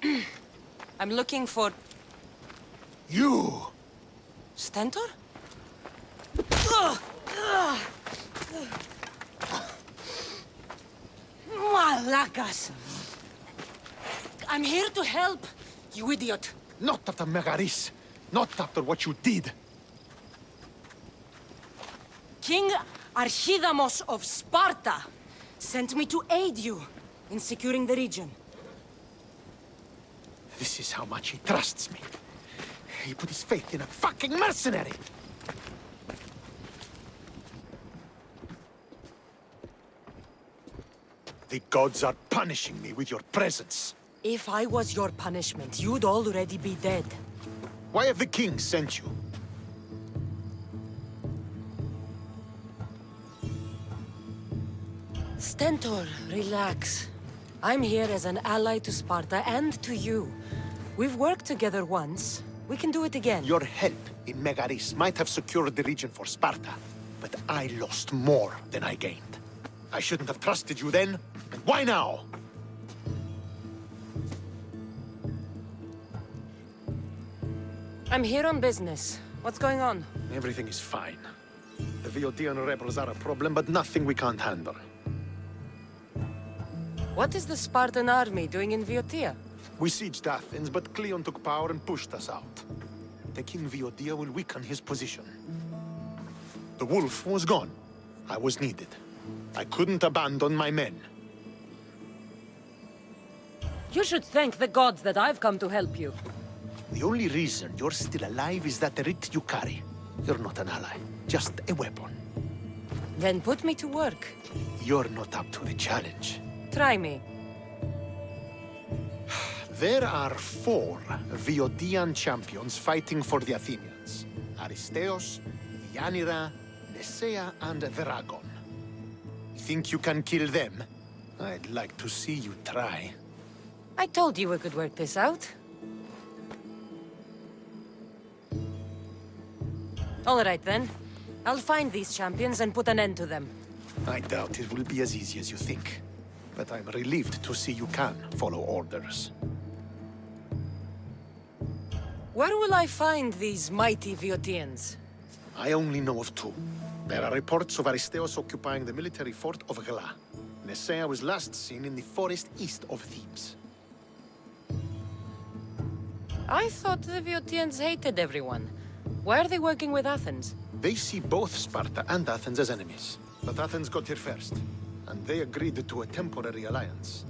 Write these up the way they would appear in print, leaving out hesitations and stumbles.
I'm looking for... You! Stentor? Malacas! I'm here to help, you idiot. Not after Megaris. Not after what you did. King Archidamos of Sparta sent me to aid you in securing the region. This is how much he trusts me. He put his faith in a fucking mercenary! The gods are punishing me with your presence. If I was your punishment, you'd already be dead. Why have the kings sent you? Stentor, relax. I'm here as an ally to Sparta and to you. We've worked together once. We can do it again. Your help in Megaris might have secured the region for Sparta, but I lost more than I gained. I shouldn't have trusted you then, and why now? I'm here on business. What's going on? Everything is fine. The Viodian rebels are a problem, but nothing we can't handle. What is the Spartan army doing in Viotia? We sieged Athens, but Cleon took power and pushed us out. Taking Viotia will weaken his position. The wolf was gone. I was needed. I couldn't abandon my men. You should thank the gods that I've come to help you. The only reason you're still alive is that writ you carry. You're not an ally, just a weapon. Then put me to work. You're not up to the challenge. Try me. There are 4 Viodian champions fighting for the Athenians. Aristeos, Yanira, Nesea, and Veragon. Think you can kill them? I'd like to see you try. I told you we could work this out. All right then. I'll find these champions and put an end to them. I doubt it will be as easy as you think. But I'm relieved to see you can follow orders. Where will I find these mighty Viotians? I only know of 2. There are reports of Aristeos occupying the military fort of Gla. Nesea was last seen in the forest east of Thebes. I thought the Viotians hated everyone. Why are they working with Athens? They see both Sparta and Athens as enemies. But Athens got here first, and they agreed to a temporary alliance.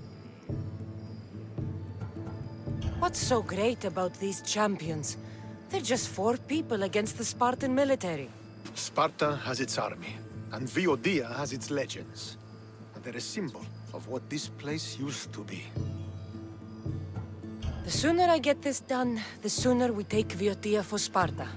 What's so great about these champions? They're just 4 people against the Spartan military. Sparta has its army, and Viotia has its legends. And they're a symbol of what this place used to be. The sooner I get this done, the sooner we take Viotia for Sparta.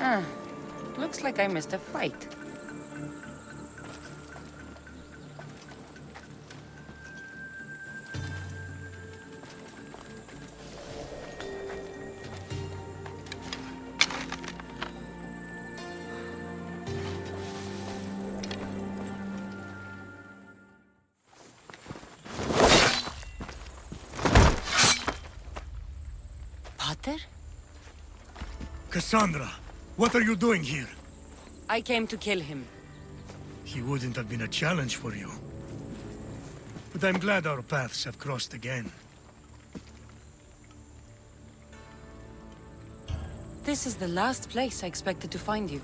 Ah, looks like I missed a fight. Potter? Kassandra, what are you doing here? I came to kill him. He wouldn't have been a challenge for you. But I'm glad our paths have crossed again. This is the last place I expected to find you.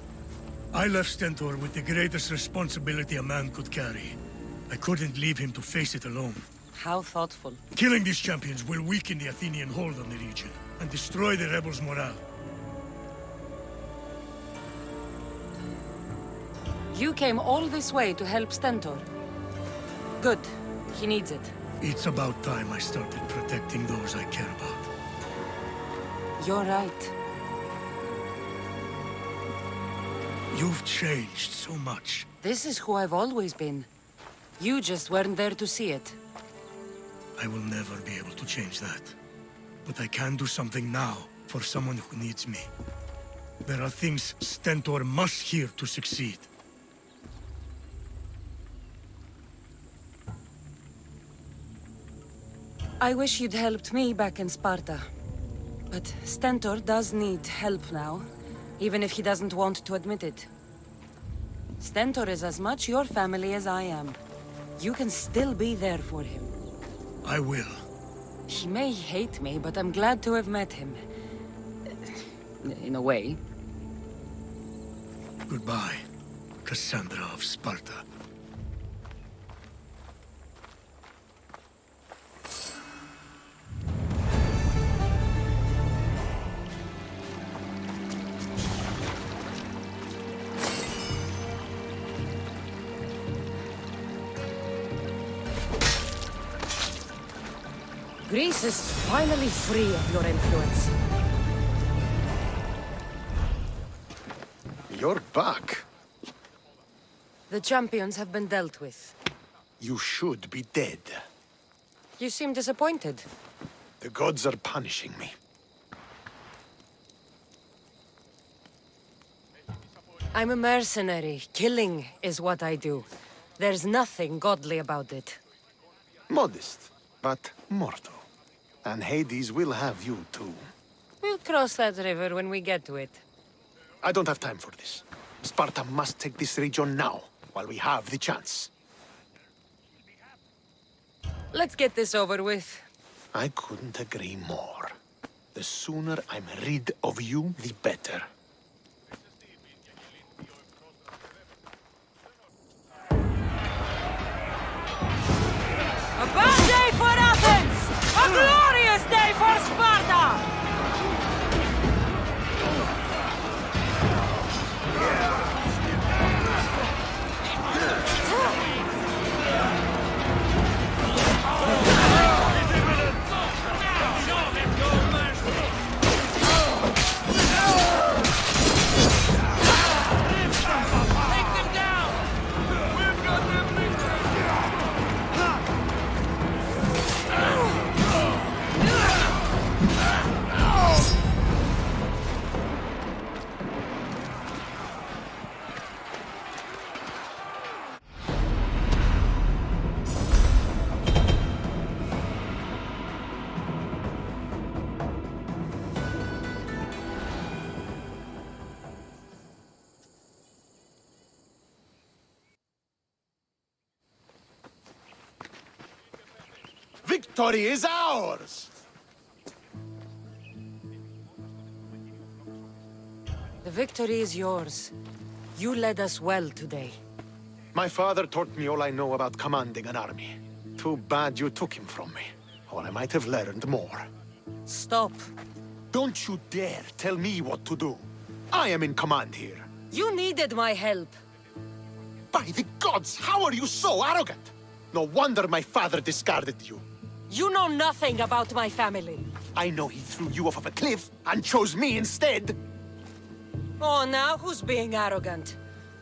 I left Stentor with the greatest responsibility a man could carry. I couldn't leave him to face it alone. How thoughtful. Killing these champions will weaken the Athenian hold on the region, and destroy the rebels' morale. You came all this way to help Stentor. Good. He needs it. It's about time I started protecting those I care about. You're right. You've changed so much. This is who I've always been. You just weren't there to see it. I will never be able to change that. But I can do something now for someone who needs me. There are things Stentor must hear to succeed. I wish you'd helped me back in Sparta. But Stentor does need help now, even if he doesn't want to admit it. Stentor is as much your family as I am. You can still be there for him. I will. He may hate me, but I'm glad to have met him. In a way. Goodbye, Kassandra of Sparta. Greece is finally free of your influence. You're back. The champions have been dealt with. You should be dead. You seem disappointed. The gods are punishing me. I'm a mercenary. Killing is what I do. There's nothing godly about it. Modest, but mortal. And Hades will have you too. We'll cross that river when we get to it. I don't have time for this. Sparta must take this region now, while we have the chance. Let's get this over with. I couldn't agree more. The sooner I'm rid of you, the better. A bad day for Athens! A glorious day for Sparta! Victory is ours! The victory is yours. You led us well today. My father taught me all I know about commanding an army. Too bad you took him from me, or I might have learned more. Stop. Don't you dare tell me what to do. I am in command here. You needed my help. By the gods, how are you so arrogant? No wonder my father discarded you. You know nothing about my family. I know he threw you off of a cliff and chose me instead. Oh, now who's being arrogant?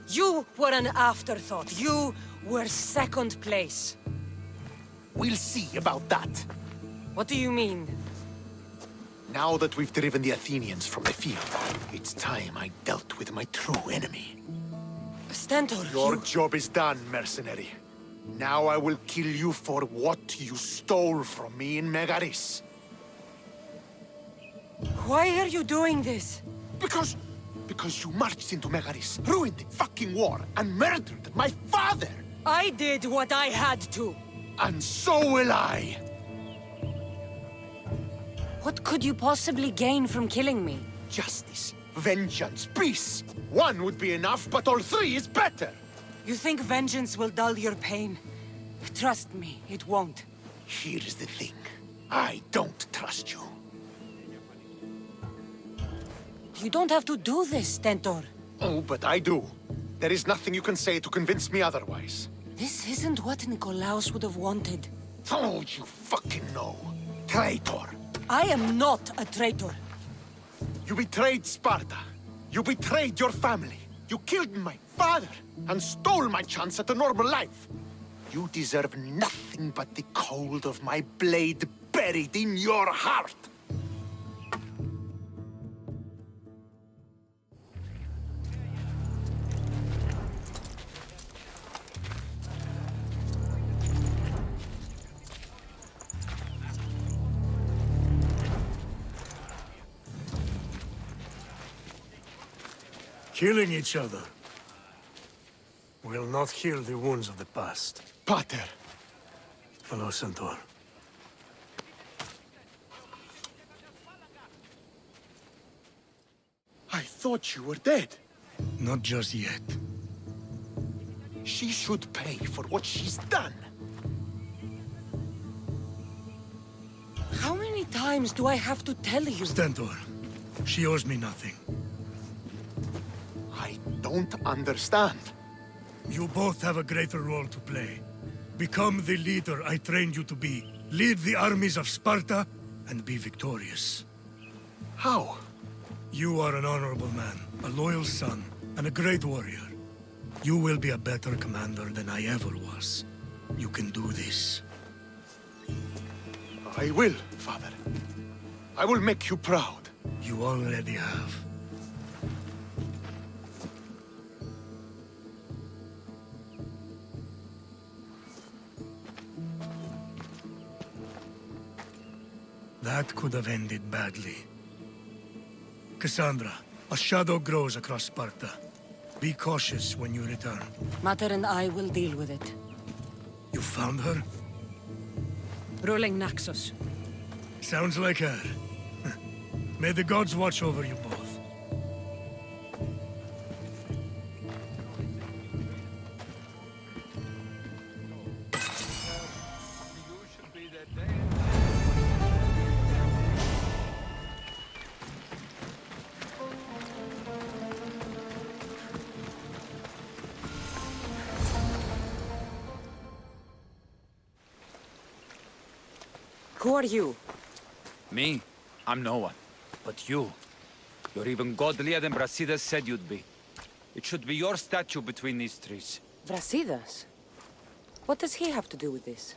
You were an afterthought. You were second place. We'll see about that. What do you mean? Now that we've driven the Athenians from the field, it's time I dealt with my true enemy. Stentor, Your job is done, mercenary. Now I will kill you for what you stole from me in Megaris. Why are you doing this? Because you marched into Megaris, ruined the fucking war, and murdered my father! I did what I had to. And so will I! What could you possibly gain from killing me? Justice, vengeance, peace! One would be enough, but all three is better! You think vengeance will dull your pain? Trust me, it won't. Here's the thing. I don't trust you. You don't have to do this, Stentor. Oh, but I do. There is nothing you can say to convince me otherwise. This isn't what Nikolaos would have wanted. Oh, you fucking know. Traitor. I am not a traitor. You betrayed Sparta. You betrayed your family. You killed my father and stole my chance at a normal life. You deserve nothing but the cold of my blade buried in your heart. Killing each other will not heal the wounds of the past. Pater. Hello, Centaur. I thought you were dead. Not just yet. She should pay for what she's done. How many times do I have to tell you? Stentor, she owes me nothing. I don't understand. You both have a greater role to play. Become the leader I trained you to be. Lead the armies of Sparta and be victorious. How? You are an honorable man, a loyal son, and a great warrior. You will be a better commander than I ever was. You can do this. I will, Father. I will make you proud. You already have. That could have ended badly. Kassandra, a shadow grows across Sparta. Be cautious when you return. Mater and I will deal with it. You found her? Ruling Naxos. Sounds like her. May the gods watch over you both. Who are you? Me? I'm no one. But you. You're even godlier than Brasidas said you'd be. It should be your statue between these trees. Brasidas? What does he have to do with this?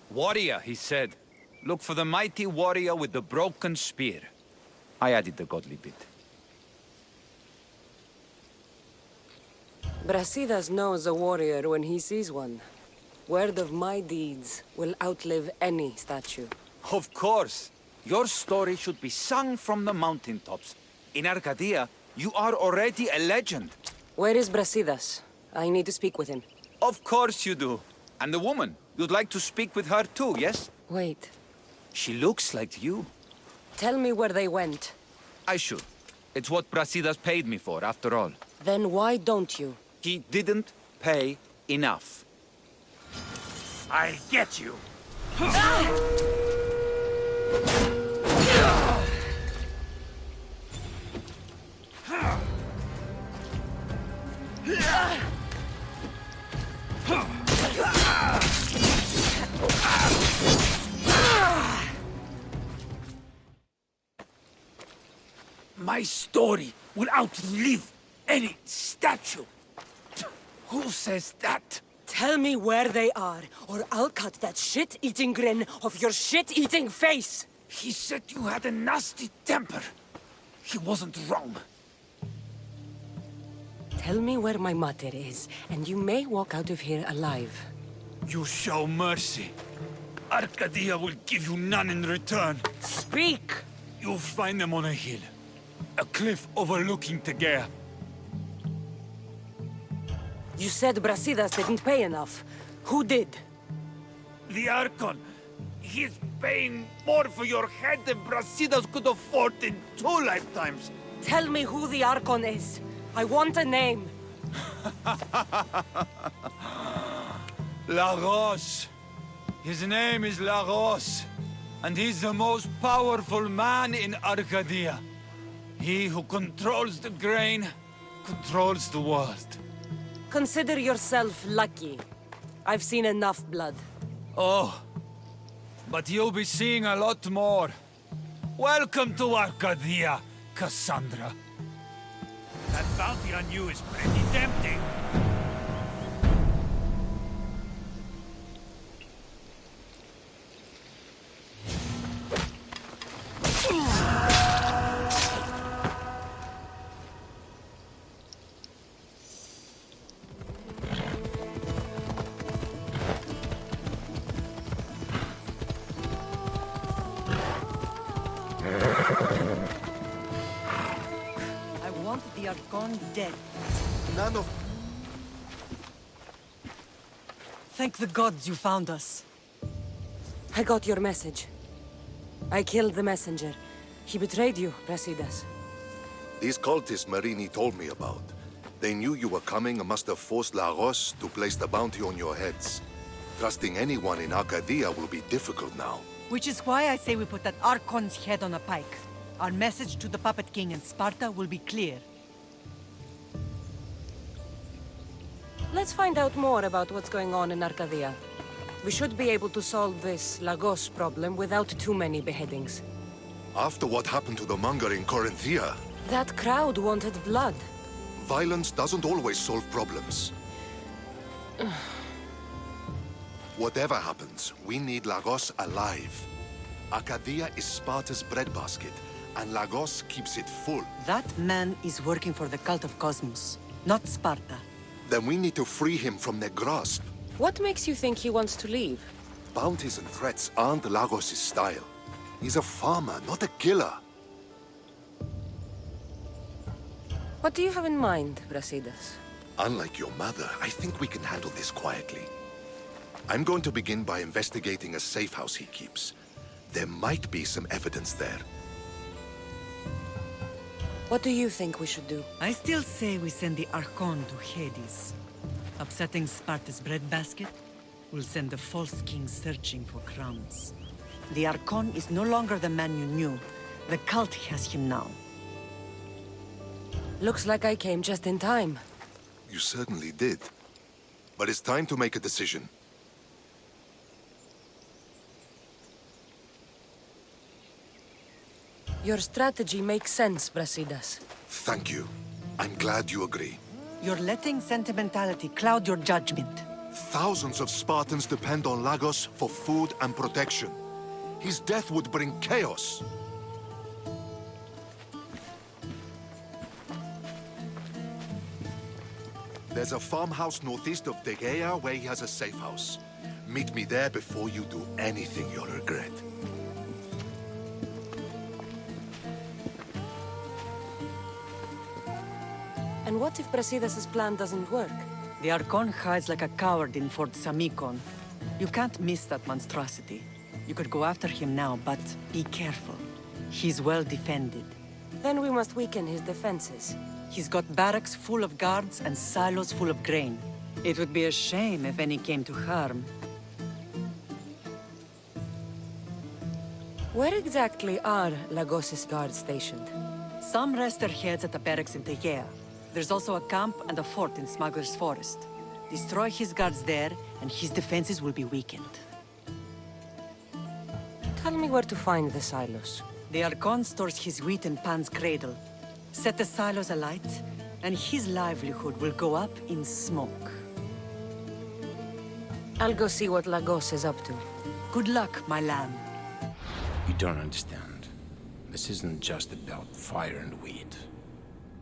Warrior, he said. Look for the mighty warrior with the broken spear. I added the godly bit. Brasidas knows a warrior when he sees one. Word of my deeds will outlive any statue. Of course. Your story should be sung from the mountaintops. In Arcadia, you are already a legend. Where is Brasidas? I need to speak with him. Of course you do. And the woman, you'd like to speak with her too, yes? Wait. She looks like you. Tell me where they went. I should. It's what Brasidas paid me for, after all. Then why don't you? He didn't pay enough. I'll get you! My story will outlive any statue. Who says that? Tell me where they are, or I'll cut that shit-eating grin off your shit-eating face! He said you had a nasty temper. He wasn't wrong. Tell me where my mater is, and you may walk out of here alive. You show mercy. Arcadia will give you none in return. Speak! You'll find them on a hill. A cliff overlooking Tegea. You said Brasidas didn't pay enough. Who did? The Archon. He's paying more for your head than Brasidas could afford in 2 lifetimes. Tell me who the Archon is. I want a name. Lagos. His name is Lagos. And he's the most powerful man in Arcadia. He who controls the grain, controls the world. Consider yourself lucky. I've seen enough blood. Oh, but you'll be seeing a lot more. Welcome to Arcadia, Kassandra. That bounty on you is pretty tempting. I want the Archon dead. None of... Thank the gods you found us. I got your message. I killed the messenger. He betrayed you, Brasidas. These cultists Marini told me about. They knew you were coming and must have forced Lagos to place the bounty on your heads. Trusting anyone in Arcadia will be difficult now. Which is why I say we put that Archon's head on a pike. Our message to the Puppet King in Sparta will be clear. Let's find out more about what's going on in Arcadia. We should be able to solve this Lagos problem without too many beheadings. After what happened to the monger in Corinthia, That crowd wanted blood. violence doesn't always solve problems. Whatever happens, we need Lagos alive. Arcadia is Sparta's breadbasket, and Lagos keeps it full. That man is working for the cult of Cosmos, not Sparta. Then we need to free him from their grasp. What makes you think he wants to leave? Bounties and threats aren't Lagos' style. He's a farmer, not a killer. What do you have in mind, Brasidas? Unlike your mother, I think we can handle this quietly. I'm going to begin by investigating a safe house he keeps. There might be some evidence there. What do you think we should do? I still say we send the Archon to Hades. Upsetting Sparta's breadbasket will send the false king searching for crowns. The Archon is no longer the man you knew. The cult has him now. Looks like I came just in time. You certainly did. But it's time to make a decision. Your strategy makes sense, Brasidas. Thank you. I'm glad you agree. You're letting sentimentality cloud your judgment. Thousands of Spartans depend on Lagos for food and protection. His death would bring chaos. There's a farmhouse northeast of Tegea where he has a safe house. Meet me there before you do anything you'll regret. And what if Brasidas' plan doesn't work? The Archon hides like a coward in Fort Samikon. You can't miss that monstrosity. You could go after him now, but be careful. He's well defended. Then we must weaken his defenses. He's got barracks full of guards and silos full of grain. It would be a shame if any came to harm. Where exactly are Lagos' guards stationed? Some rest their heads at the barracks in Tegea. There's also a camp and a fort in Smuggler's Forest. Destroy his guards there, and his defenses will be weakened. Tell me where to find the silos. The Archon stores his wheat in Pan's cradle. Set the silos alight, and his livelihood will go up in smoke. I'll go see what Lagos is up to. Good luck, my lamb. You don't understand. This isn't just about fire and weed.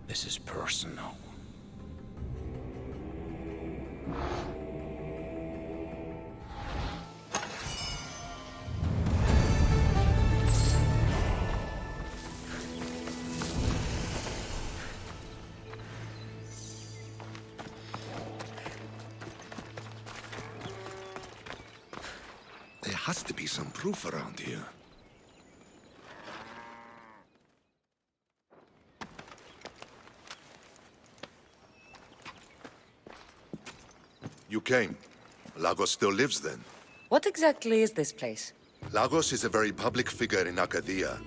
This is personal. There has to be some proof around here. You came. Lagos still lives then? What exactly is this place? Lagos is a very public figure in Arcadia.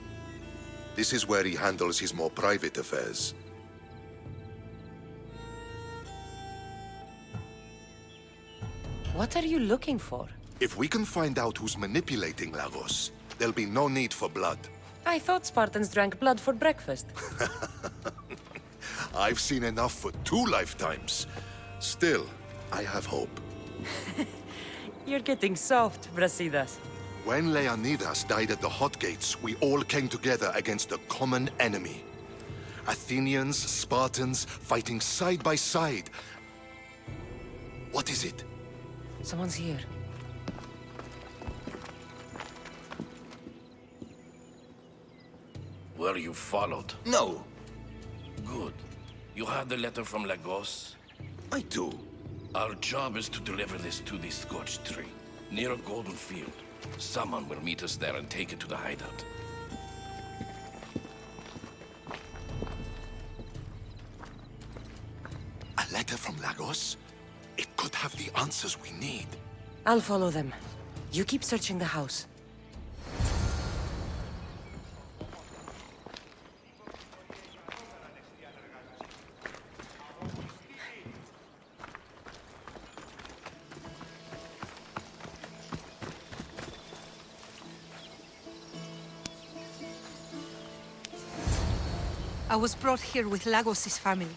This is where he handles his more private affairs. What are you looking for? If we can find out who's manipulating Lagos, there'll be no need for blood. I thought Spartans drank blood for breakfast. I've seen enough for 2 lifetimes. Still, I have hope. You're getting soft, Brasidas. When Leonidas died at the Hot Gates, we all came together against a common enemy. Athenians, Spartans, fighting side by side. What is it? Someone's here. Were you followed? No, Good. You have the letter from Lagos? I do. Our job is to deliver this to the Scorched Tree, near a golden field. Someone will meet us there and take it to the hideout. A letter from Lagos? It could have the answers we need. I'll follow them. You keep searching the house. I was brought here with Lagos's family.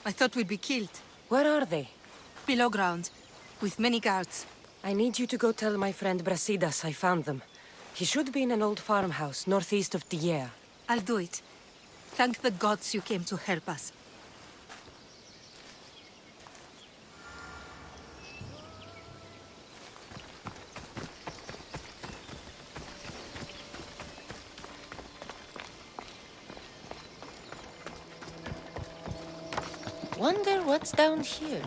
I thought we'd be killed. Where are they? Below ground, with many guards. I need you to go tell my friend Brasidas I found them. He should be in an old farmhouse northeast of Tiea. I'll do it. Thank the gods you came to help us. Wonder what's down here.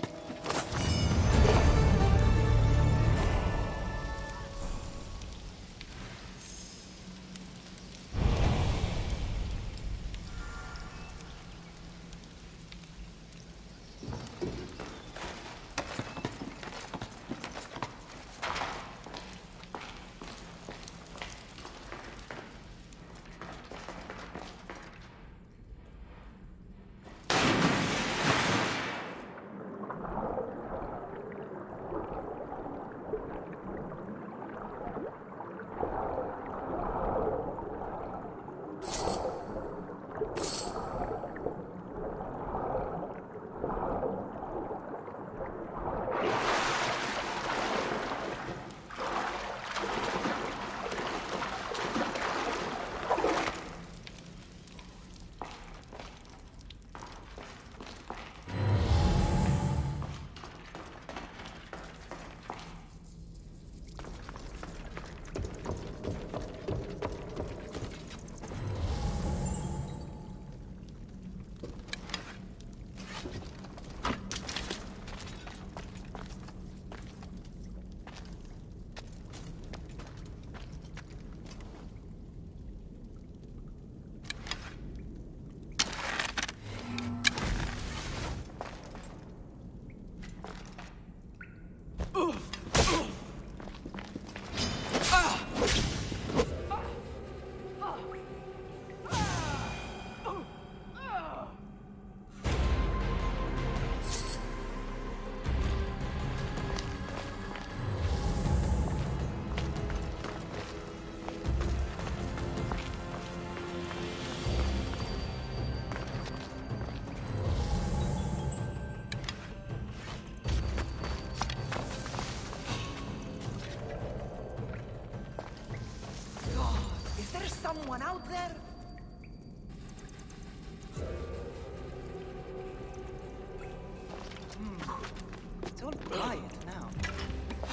quiet now.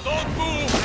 Don't move!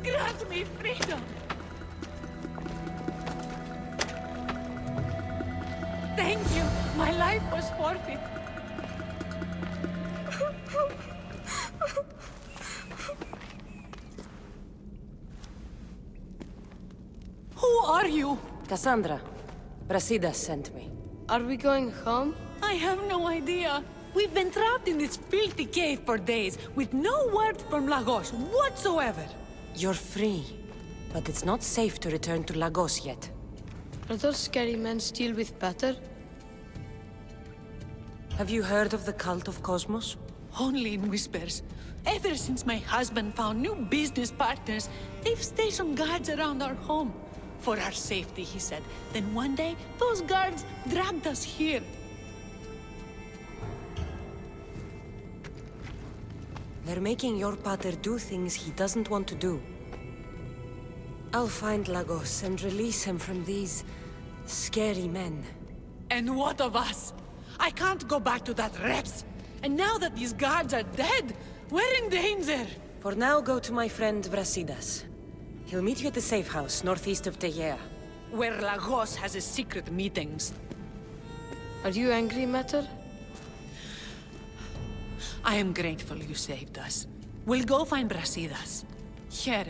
Grant me freedom! Thank you! My life was forfeit! Who are you? Kassandra. Brasidas sent me. Are we going home? I have no idea. We've been trapped in this filthy cave for days, with no word from Lagos whatsoever. You're free, but it's not safe to return to Lagos yet. Are those scary men still with Pater? Have you heard of the cult of Cosmos? Only in whispers. Ever since my husband found new business partners, they've stationed guards around our home. For our safety, he said. Then one day, those guards dragged us here. They're making your pater do things he doesn't want to do. I'll find Lagos and release him from these scary men. And what of us? I can't go back to that Rex. And now that these guards are dead, we're in danger. For now, go to my friend Brasidas. He'll meet you at the safe house, northeast of Tegea. Where Lagos has his secret meetings. Are you angry, Mater? I am grateful you saved us. We'll go find Brasidas. Here.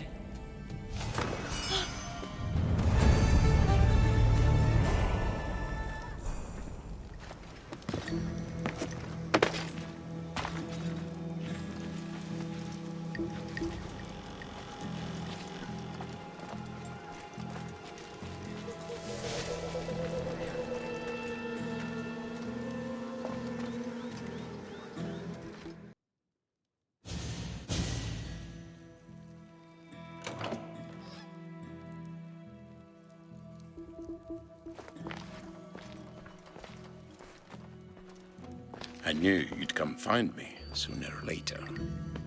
I knew you'd come find me, sooner or later.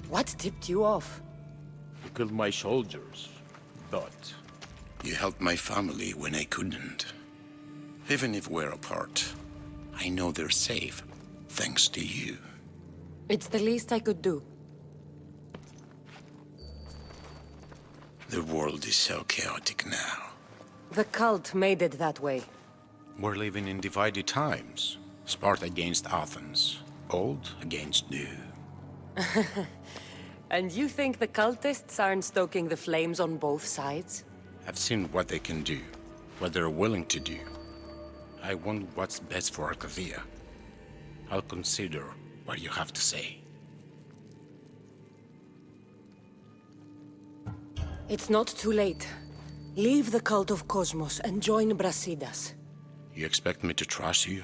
What tipped you off? You killed my soldiers, but... You helped my family when I couldn't. Even if we're apart, I know they're safe, thanks to you. It's the least I could do. The world is so chaotic now. The cult made it that way. We're living in divided times. Sparta against Athens. Old against new. And you think the cultists aren't stoking the flames on both sides? I've seen what they can do, what they're willing to do. I want what's best for Arcadia. I'll consider what you have to say. It's not too late. Leave the cult of Cosmos and join Brasidas. You expect me to trust you?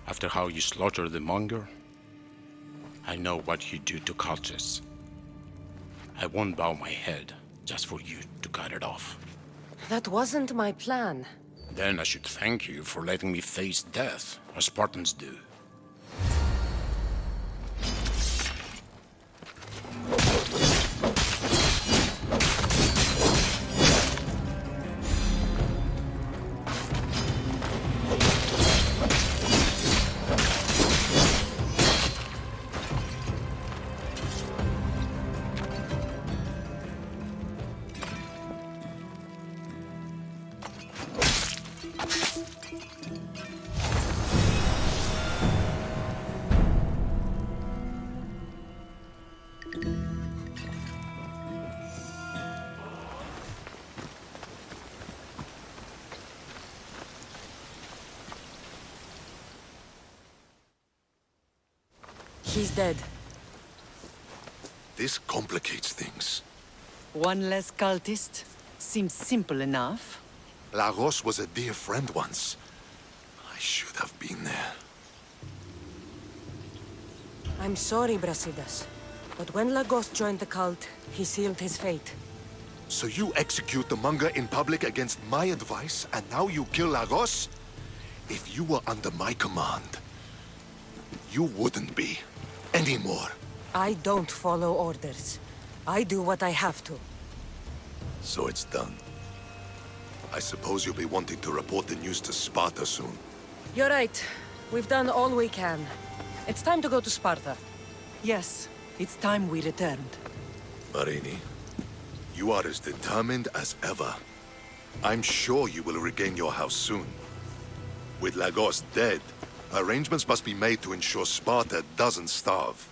After how you slaughtered the monger? I know what you do to cultists. I won't bow my head just for you to cut it off. That wasn't my plan. Then I should thank you for letting me face death, as Spartans do. He's dead. This complicates things. One less cultist? Seems simple enough. Lagos was a dear friend once. I should have been there. I'm sorry, Brasidas. But when Lagos joined the cult, he sealed his fate. So you execute the Manga in public against my advice, and now you kill Lagos? If you were under my command, you wouldn't be anymore. I don't follow orders. I do what I have to. So it's done. I suppose you'll be wanting to report the news to Sparta soon. You're right. We've done all we can. It's time to go to Sparta. Yes, it's time we returned. Marini, you are as determined as ever. I'm sure you will regain your house soon. With Lagos dead, arrangements must be made to ensure Sparta doesn't starve.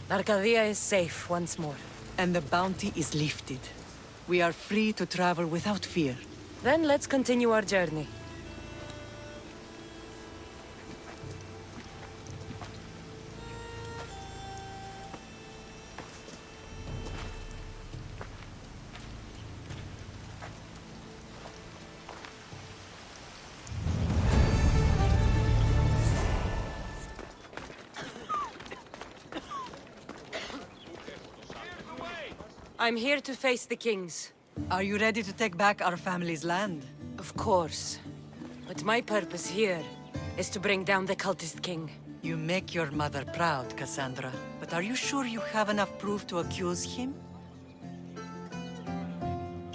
Arcadia is safe once more. And the bounty is lifted. We are free to travel without fear. Then let's continue our journey. I'm here to face the kings. Are you ready to take back our family's land? Of course. But my purpose here is to bring down the cultist king. You make your mother proud, Kassandra. But are you sure you have enough proof to accuse him?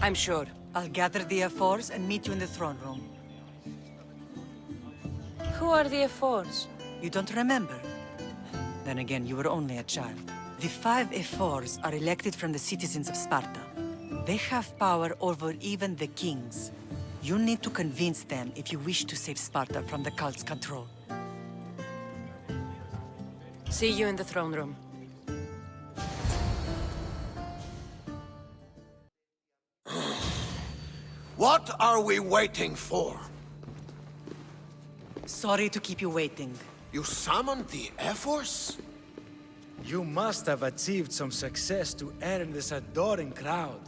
I'm sure. I'll gather the F4s and meet you in the throne room. Who are the F4s? You don't remember? Then again, you were only a child. The 5 F4s are elected from the citizens of Sparta. They have power over even the kings. You need to convince them if you wish to save Sparta from the cult's control. See you in the throne room. What are we waiting for? Sorry to keep you waiting. You summoned the F-Force? You must have achieved some success to earn this adoring crowd.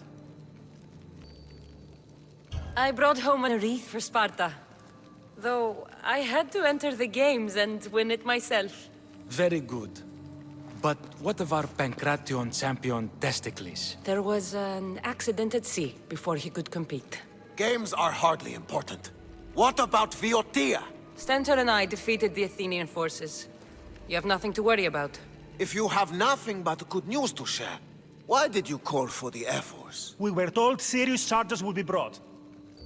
I brought home a wreath for Sparta. Though I had to enter the games and win it myself. Very good. But what of our Pancration champion, Testicles? There was an accident at sea before he could compete. Games are hardly important. What about Viotia? Stentor and I defeated the Athenian forces. You have nothing to worry about. If you have nothing but good news to share, why did you call for the F-Force? We were told serious charges would be brought.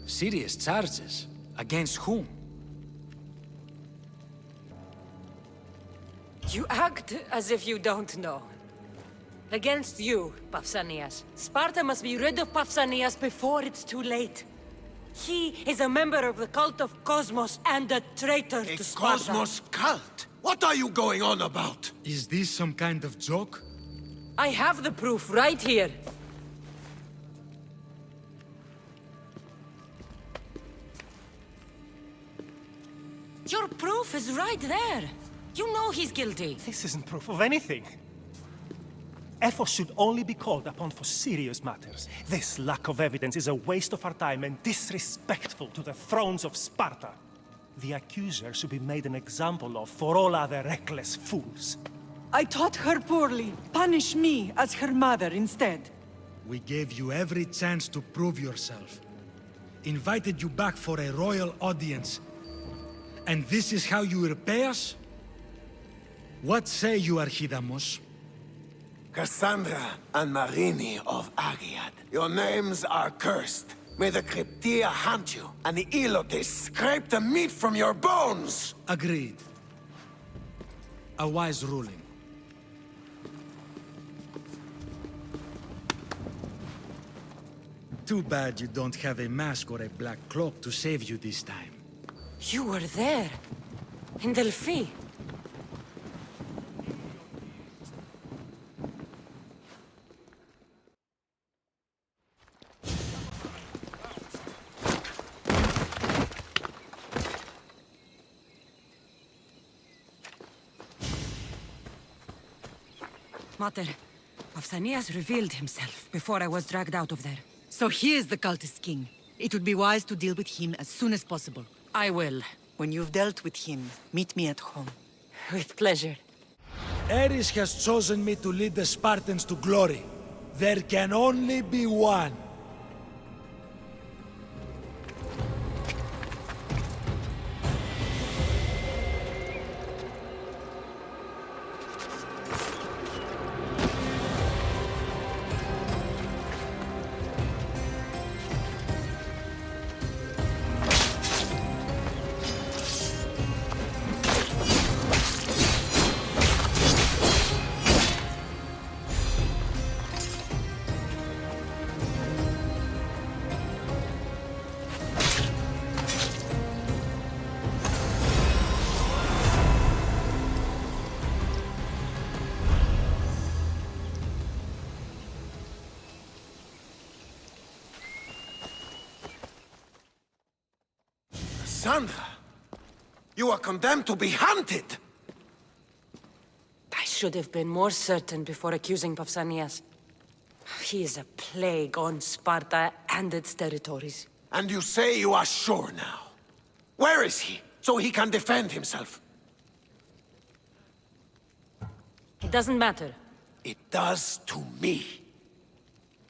Serious charges? Against whom? You act as if you don't know. Against you, Pausanias. Sparta must be rid of Pausanias before it's too late. He is a member of the cult of Cosmos and a traitor to Sparta. Cosmos cult? What are you going on about? Is this some kind of joke? I have the proof right here. Your proof is right there. You know he's guilty. This isn't proof of anything. Ephos should only be called upon for serious matters. This lack of evidence is a waste of our time and disrespectful to the thrones of Sparta. The accuser should be made an example of for all other reckless fools. I taught her poorly. Punish me as her mother instead. We gave you every chance to prove yourself. Invited you back for a royal audience. And this is how you repay us? What say you, Archidamos? Kassandra and Marini of Agiad. Your names are cursed. May the Cryptia hunt you, and the Elotes scrape the meat from your bones! Agreed. A wise ruling. Too bad you don't have a mask or a black cloak to save you this time. You were there. In Delphi. Mater, Pausanias revealed himself before I was dragged out of there. So he is the cultist king. It would be wise to deal with him as soon as possible. I will. When you've dealt with him, meet me at home. With pleasure. Ares has chosen me to lead the Spartans to glory. There can only be one. Kassandra, you are condemned to be hunted! I should have been more certain before accusing Pausanias. He is a plague on Sparta and its territories. And you say you are sure now. Where is he, so he can defend himself? It doesn't matter. It does to me.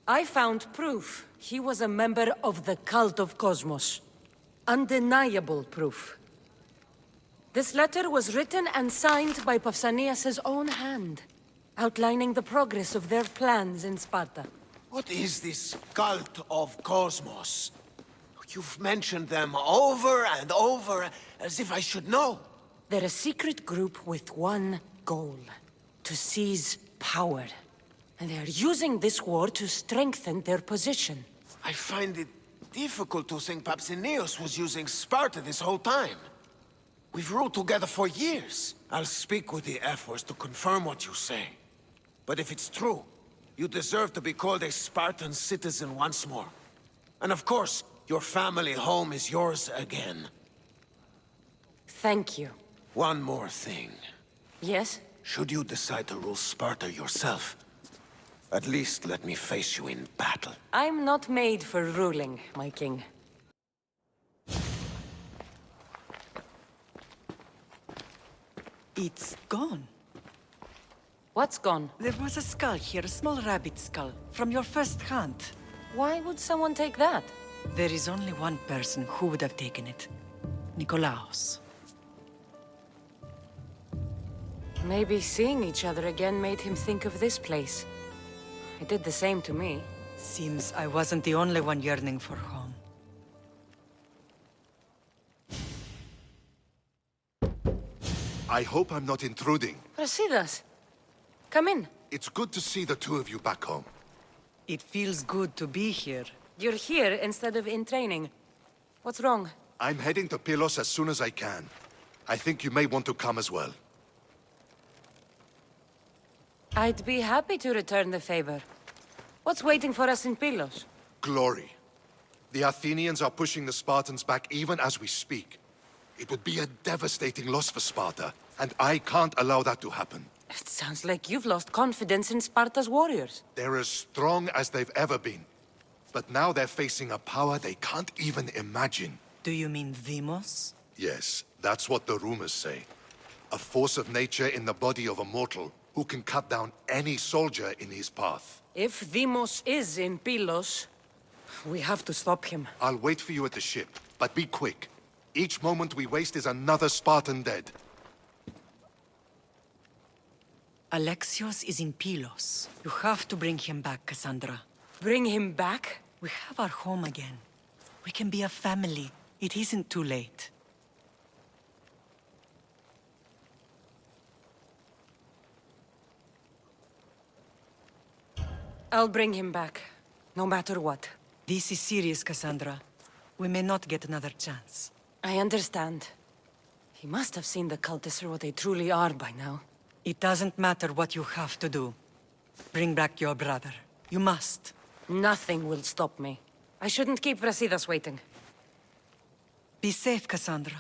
I found proof he was a member of the cult of Cosmos. Undeniable proof. This letter was written and signed by Pausanias' own hand, outlining the progress of their plans in Sparta. What is this cult of Cosmos? You've mentioned them over and over, as if I should know. They're a secret group with one goal: to seize power. And they are using this war to strengthen their position. I find it difficult to think Pausanias was using Sparta this whole time. We've ruled together for years. I'll speak with the F-Force to confirm what you say. But if it's true, you deserve to be called a Spartan citizen once more. And of course, your family home is yours again. Thank you. One more thing. Yes? Should you decide to rule Sparta yourself, at least let me face you in battle. I'm not made for ruling, my king. It's gone. What's gone? There was a skull here, a small rabbit skull, from your first hunt. Why would someone take that? There is only one person who would have taken it. Nikolaos. Maybe seeing each other again made him think of this place. It did the same to me. Seems I wasn't the only one yearning for home. I hope I'm not intruding. Brasidas, come in. It's good to see the two of you back home. It feels good to be here. You're here instead of in training. What's wrong? I'm heading to Pylos as soon as I can. I think you may want to come as well. I'd be happy to return the favor. What's waiting for us in Pylos? Glory. The Athenians are pushing the Spartans back even as we speak. It would be a devastating loss for Sparta, and I can't allow that to happen. It sounds like you've lost confidence in Sparta's warriors. They're as strong as they've ever been. But now they're facing a power they can't even imagine. Do you mean Deimos? Yes, that's what the rumors say. A force of nature in the body of a mortal who can cut down any soldier in his path. If Deimos is in Pylos, we have to stop him. I'll wait for you at the ship, but be quick. Each moment we waste is another Spartan dead. Alexios is in Pylos. You have to bring him back, Kassandra. Bring him back? We have our home again. We can be a family. It isn't too late. I'll bring him back, no matter what. This is serious, Kassandra. We may not get another chance. I understand. He must have seen the cultists for what they truly are by now. It doesn't matter what you have to do. Bring back your brother. You must. Nothing will stop me. I shouldn't keep Brasidas waiting. Be safe, Kassandra.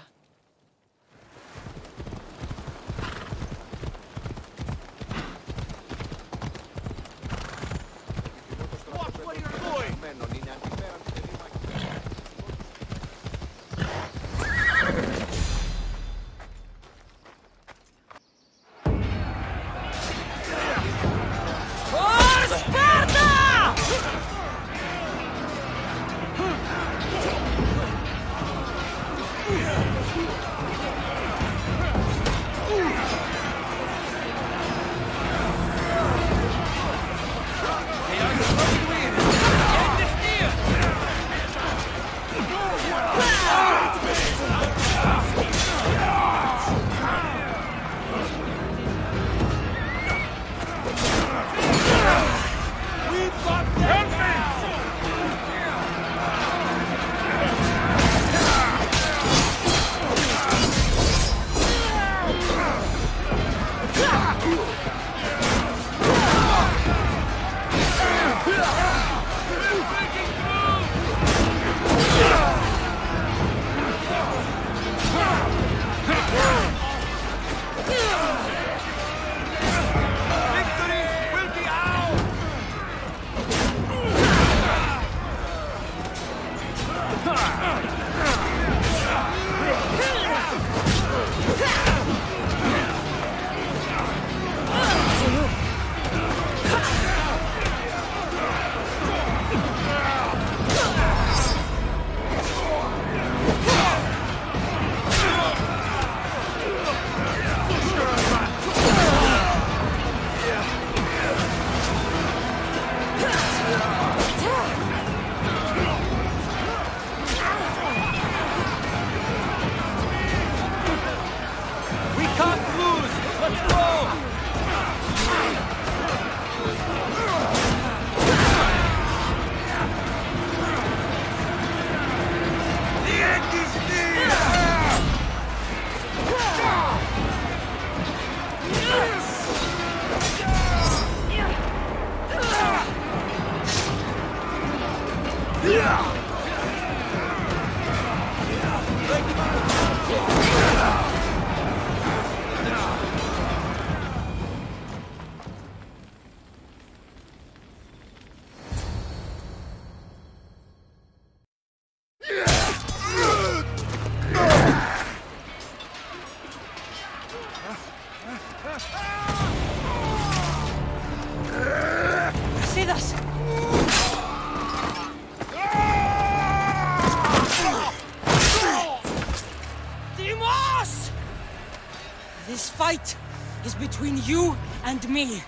This fight is between you and me.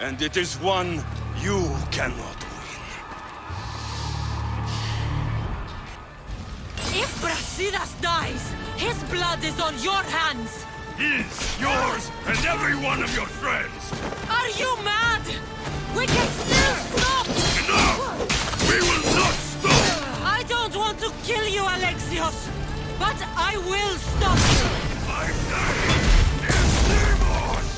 And it is one you cannot win. If Brasidas dies, his blood is on your hands! His, yours, and every one of your friends! Are you mad? We can still stop! Enough! We will not stop! I don't want to kill you, Alexios, but I will stop you! My name is Demos!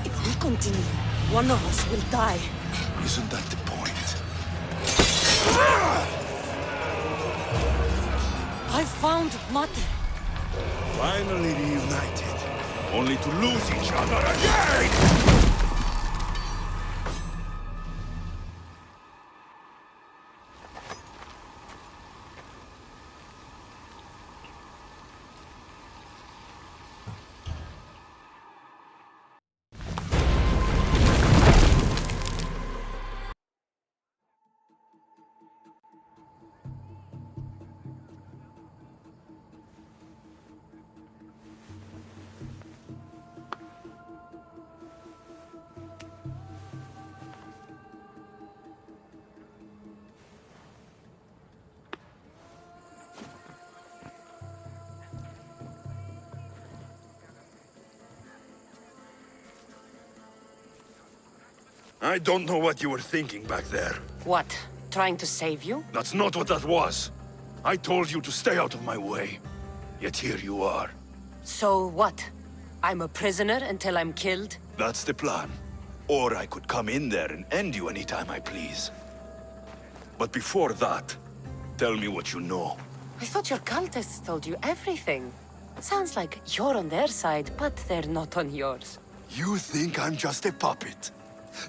If we continue, one of us will die. Isn't that the point? I found Mater. Finally reunited, only to lose each other again! I don't know what you were thinking back there. What? Trying to save you? That's not what that was. I told you to stay out of my way. Yet here you are. So what? I'm a prisoner until I'm killed? That's the plan. Or I could come in there and end you anytime I please. But before that, tell me what you know. I thought your cultists told you everything. Sounds like you're on their side, but they're not on yours. You think I'm just a puppet?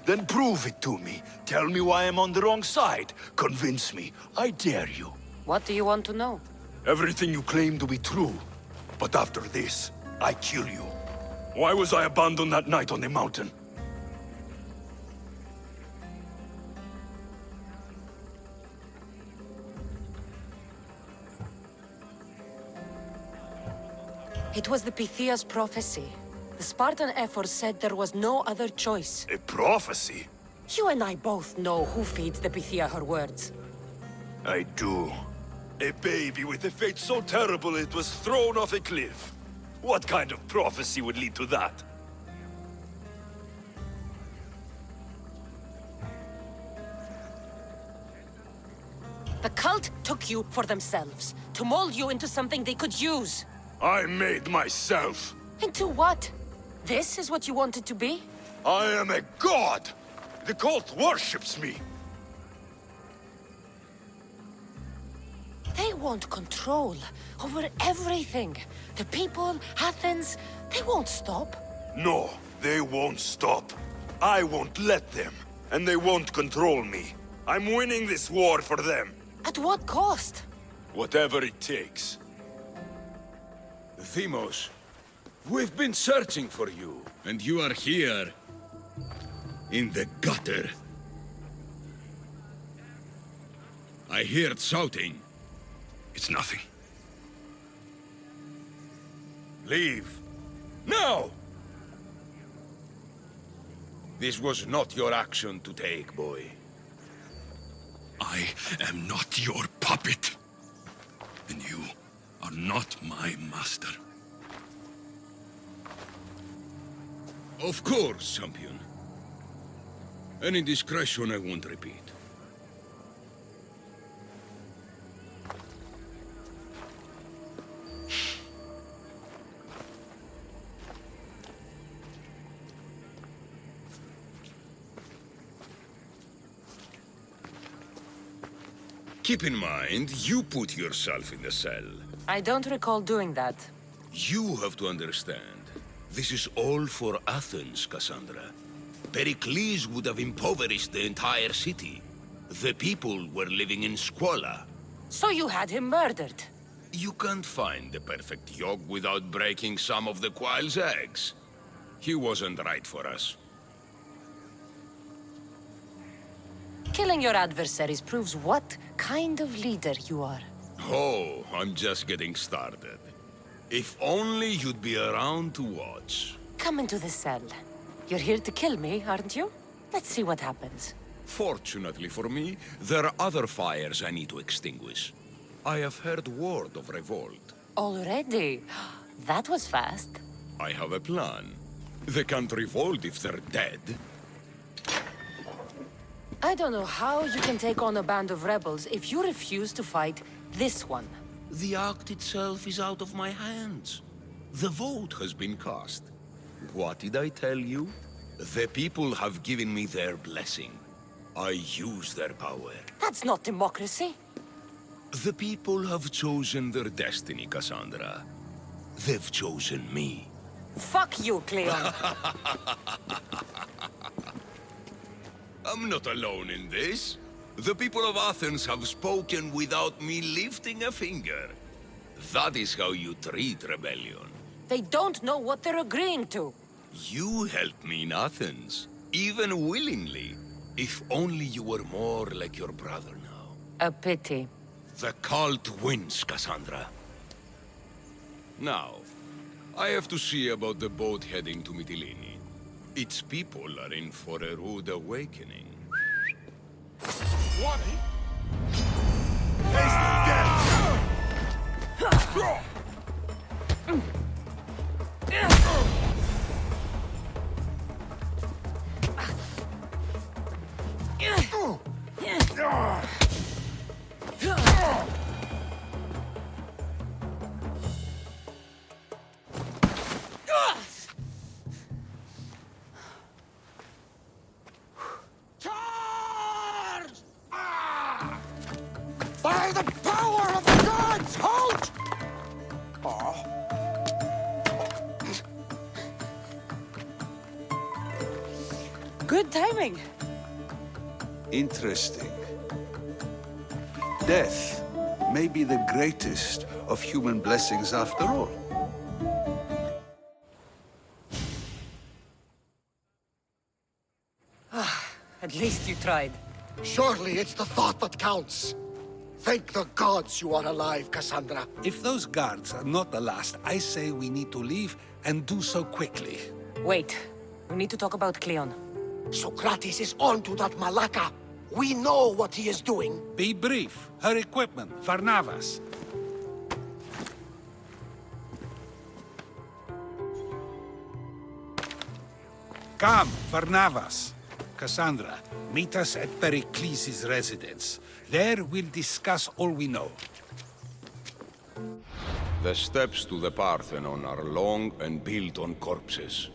Then prove it to me. Tell me why I'm on the wrong side. Convince me. I dare you. What do you want to know? Everything you claim to be true. But after this, I kill you. Why was I abandoned that night on the mountain? It was the Pythia's prophecy. The Spartan effort said there was no other choice. A prophecy? You and I both know who feeds the Pythia her words. I do. A baby with a fate so terrible it was thrown off a cliff. What kind of prophecy would lead to that? The cult took you for themselves, to mold you into something they could use. I made myself. Into what? This is what you wanted to be? I am a god! The cult worships me! They want control over everything. The people, Athens, they won't stop. No, they won't stop. I won't let them. And they won't control me. I'm winning this war for them. At what cost? Whatever it takes. Themos, we've been searching for you, and you are here... in the gutter. I heard shouting. It's nothing. Leave. No! This was not your action to take, boy. I am not your puppet. And you are not my master. Of course, champion. Any indiscretion I won't repeat. Keep in mind, you put yourself in the cell. I don't recall doing that. You have to understand. This is all for Athens, Kassandra. Pericles would have impoverished the entire city. The people were living in squalor. So you had him murdered? You can't find the perfect yolk without breaking some of the quail's eggs. He wasn't right for us. Killing your adversaries proves what kind of leader you are. Oh, I'm just getting started. If only you'd be around to watch. Come into the cell. You're here to kill me, aren't you? Let's see what happens. Fortunately for me, there are other fires I need to extinguish. I have heard word of revolt. Already? That was fast. I have a plan. They can't revolt if they're dead. I don't know how you can take on a band of rebels if you refuse to fight this one. The act itself is out of my hands. The vote has been cast. What did I tell you? The people have given me their blessing. I use their power. That's not democracy. The people have chosen their destiny, Kassandra. They've chosen me. Fuck you, Cleon. I'm not alone in this. The people of Athens have spoken without me lifting a finger. That is how you treat rebellion. They don't know what they're agreeing to. You helped me in Athens, even willingly. If only you were more like your brother now. A pity. The cult wins, Kassandra. Now, I have to see about the boat heading to Mytilene. Its people are in for a rude awakening. What? Tasting death! By the power of the gods, halt! Good timing. Interesting. Death may be the greatest of human blessings after all. At least you tried. Surely it's the thought that counts. Thank the gods you are alive, Kassandra. If those guards are not the last, I say we need to leave and do so quickly. Wait. We need to talk about Cleon. Socrates is on to that Malaka. We know what he is doing. Be brief. Her equipment, Varnavas. Come, Varnavas. Kassandra, meet us at Pericles' residence. There we'll discuss all we know. The steps to the Parthenon are long and built on corpses.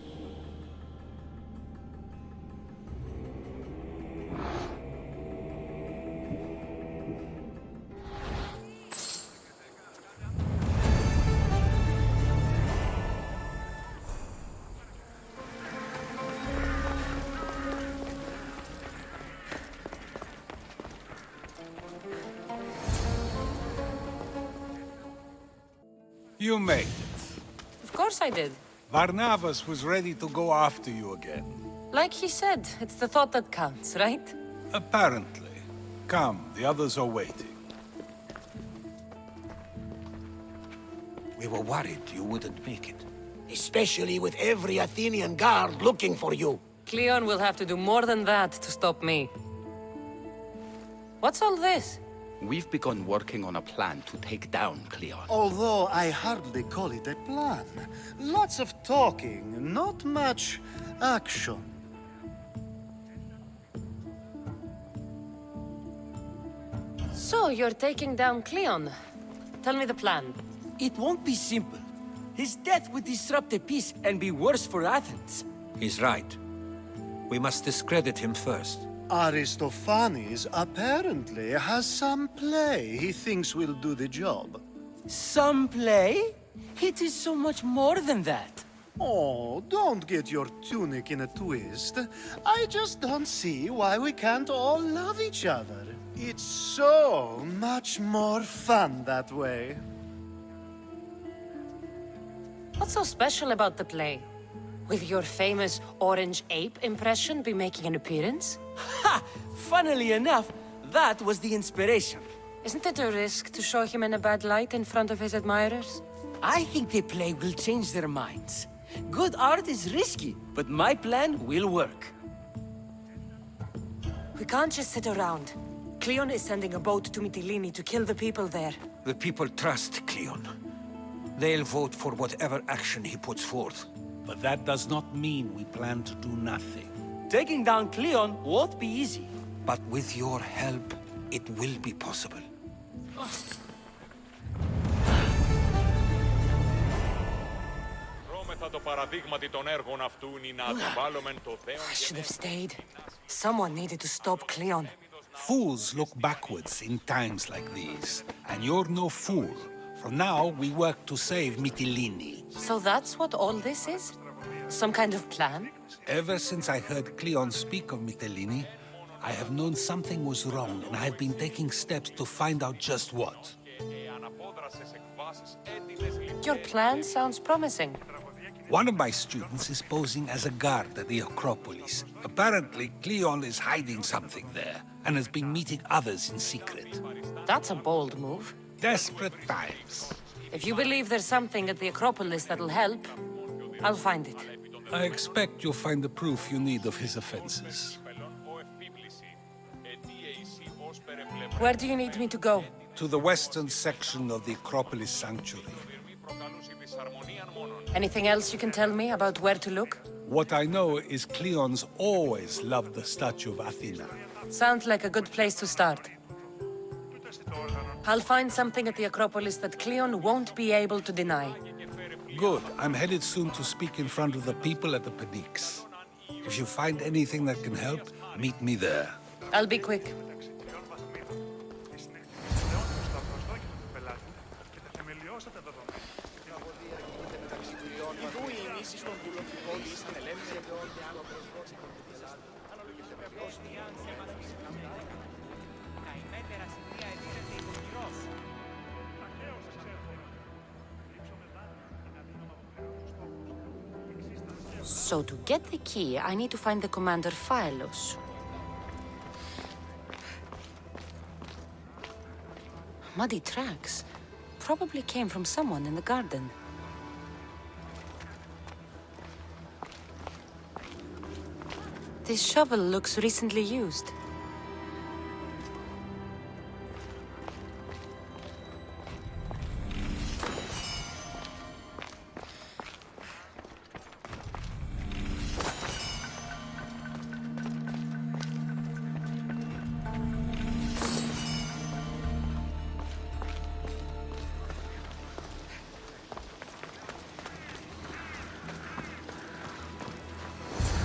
You made it. Of course I did. Varnavas was ready to go after you again. Like he said, it's the thought that counts, right? Apparently. Come, the others are waiting. We were worried you wouldn't make it. Especially with every Athenian guard looking for you. Cleon will have to do more than that to stop me. What's all this? We've begun working on a plan to take down Cleon. Although I hardly call it a plan. Lots of talking, not much action. So, you're taking down Cleon. Tell me the plan. It won't be simple. His death would disrupt the peace and be worse for Athens. He's right. We must discredit him first. Aristophanes apparently has some play he thinks will do the job. Some play? It is so much more than that. Oh, don't get your tunic in a twist. I just don't see why we can't all love each other. It's so much more fun that way. What's so special about the play? Will your famous orange ape impression be making an appearance? Ha! Funnily enough, that was the inspiration. Isn't it a risk to show him in a bad light in front of his admirers? I think the play will change their minds. Good art is risky, but my plan will work. We can't just sit around. Cleon is sending a boat to Mytilene to kill the people there. The people trust Cleon. They'll vote for whatever action he puts forth. But that does not mean we plan to do nothing. Taking down Cleon won't be easy. But with your help, it will be possible. I should have stayed. Someone needed to stop Cleon. Fools look backwards in times like these. And you're no fool. From now, we work to save Mytilene. So that's what all this is? Some kind of plan? Ever since I heard Cleon speak of Mytilene, I have known something was wrong, and I've been taking steps to find out just what. Your plan sounds promising. One of my students is posing as a guard at the Acropolis. Apparently, Cleon is hiding something there, and has been meeting others in secret. That's a bold move. Desperate times. If you believe there's something at the Acropolis that'll help, I'll find it. I expect you'll find the proof you need of his offenses. Where do you need me to go? To the western section of the Acropolis Sanctuary. Anything else you can tell me about where to look? What I know is Cleon's always loved the statue of Athena. Sounds like a good place to start. I'll find something at the Acropolis that Cleon won't be able to deny. Good. I'm headed soon to speak in front of the people at the Pnyx. If you find anything that can help, meet me there. I'll be quick. So to get the key, I need to find the commander Phylos. Muddy tracks. Probably came from someone in the garden. This shovel looks recently used.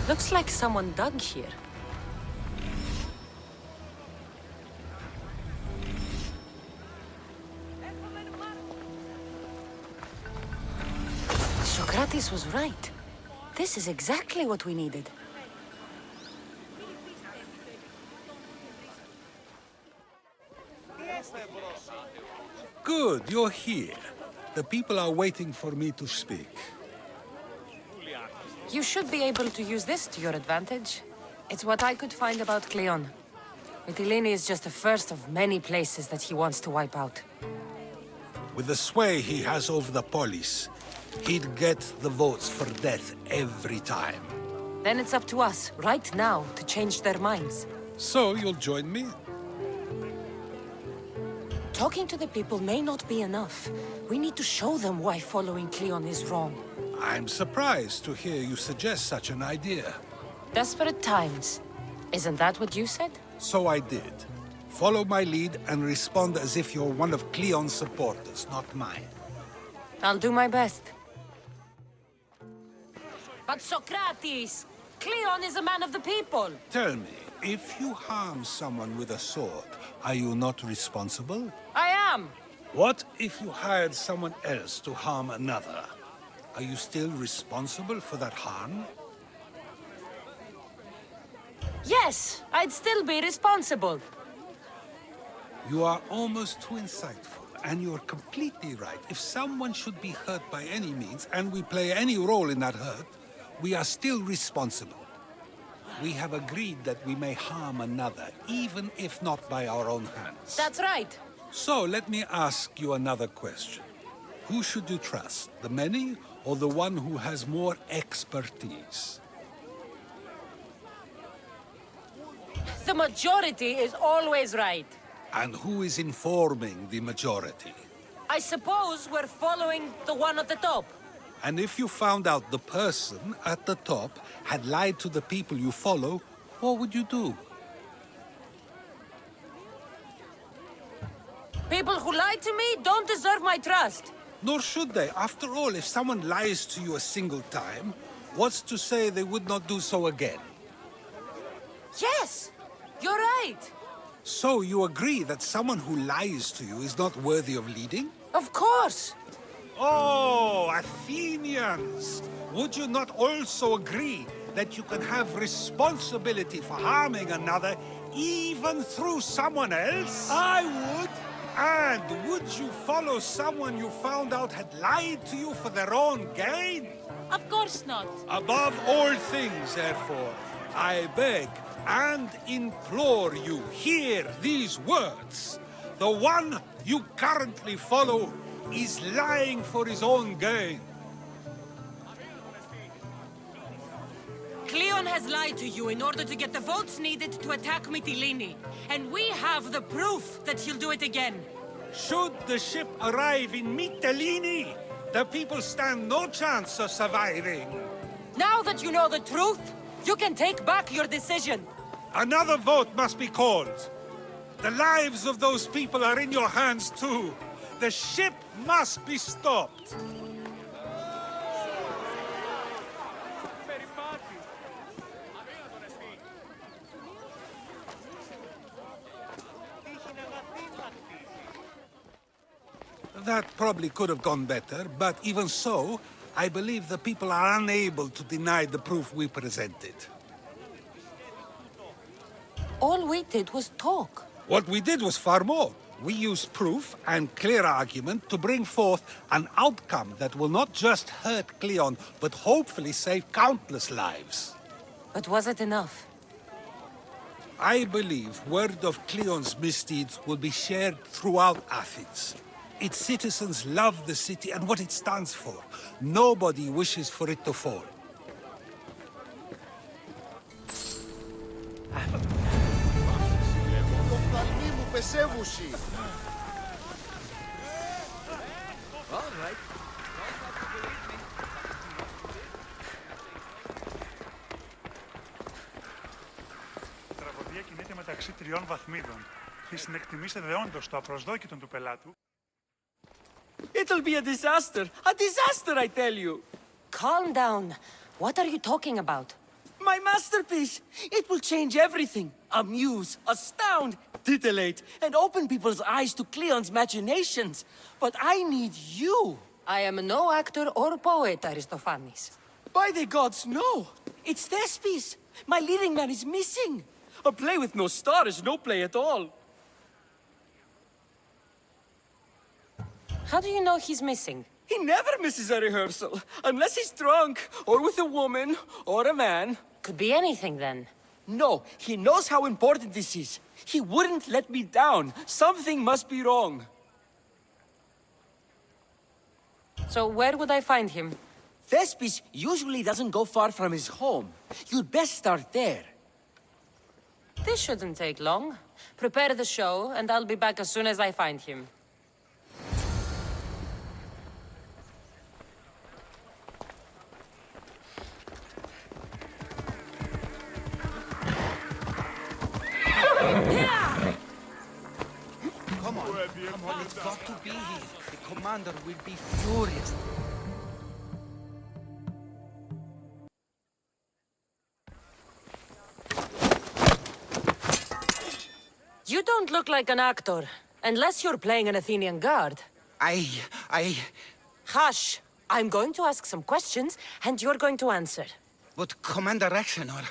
Looks like someone dug here. Socrates was right. This is exactly what we needed. Good, you're here. The people are waiting for me to speak. You should be able to use this to your advantage. It's what I could find about Cleon. Mytilene is just the first of many places that he wants to wipe out. With the sway he has over the polis, he'd get the votes for death every time. Then it's up to us, right now, to change their minds. So you'll join me? Talking to the people may not be enough. We need to show them why following Cleon is wrong. I'm surprised to hear you suggest such an idea. Desperate times. Isn't that what you said? So I did. Follow my lead and respond as if you're one of Cleon's supporters, not mine. I'll do my best. But Socrates! Cleon is a man of the people! Tell me, if you harm someone with a sword, are you not responsible? I am! What if you hired someone else to harm another? Are you still responsible for that harm? Yes, I'd still be responsible. You are almost too insightful, and you're completely right. If someone should be hurt by any means, and we play any role in that hurt, we are still responsible. We have agreed that we may harm another, even if not by our own hands. That's right. So let me ask you another question. Who should you trust, the many or the one who has more expertise? The majority is always right. And who is informing the majority? I suppose we're following the one at the top. And if you found out the person at the top had lied to the people you follow, what would you do? People who lie to me don't deserve my trust. Nor should they. After all, if someone lies to you a single time, what's to say they would not do so again? Yes, you're right. So you agree that someone who lies to you is not worthy of leading? Of course. Oh, Athenians! Would you not also agree that you can have responsibility for harming another even through someone else? I would. And would you follow someone you found out had lied to you for their own gain? Of course not. Above all things, therefore, I beg and implore you, hear these words. The one you currently follow is lying for his own gain. Cleon has lied to you in order to get the votes needed to attack Mytilene. And we have the proof that he'll do it again. Should the ship arrive in Mytilene, the people stand no chance of surviving. Now that you know the truth, you can take back your decision. Another vote must be called. The lives of those people are in your hands too. The ship must be stopped. That probably could have gone better, but even so, I believe the people are unable to deny the proof we presented. All we did was talk. What we did was far more. We used proof and clear argument to bring forth an outcome that will not just hurt Cleon, but hopefully save countless lives. But was it enough? I believe word of Cleon's misdeeds will be shared throughout Athens. Its citizens love the city and what it stands for. Nobody wishes for it to fall. Η τραγωδία κινείται μεταξύ τριών βαθμίδων. Και συνεκτιμήστε δεόντως το απροσδόκητο του πελάτου. It'll be a disaster! A disaster, I tell you! Calm down. What are you talking about? My masterpiece! It will change everything. Amuse, astound, titillate, and open people's eyes to Cleon's machinations. But I need you! I am no actor or poet, Aristophanes. By the gods, no! It's Thespis! My leading man is missing! A play with no star is no play at all. How do you know he's missing? He never misses a rehearsal, unless he's drunk, or with a woman, or a man. Could be anything, then. No, he knows how important this is. He wouldn't let me down. Something must be wrong. So where would I find him? Thespis usually doesn't go far from his home. You'd best start there. This shouldn't take long. Prepare the show, and I'll be back as soon as I find him. Come on, it's got to be here. The commander will be furious. You don't look like an actor, unless you're playing an Athenian guard. Hush! I'm going to ask some questions, and you're going to answer. But Commander Rexenor...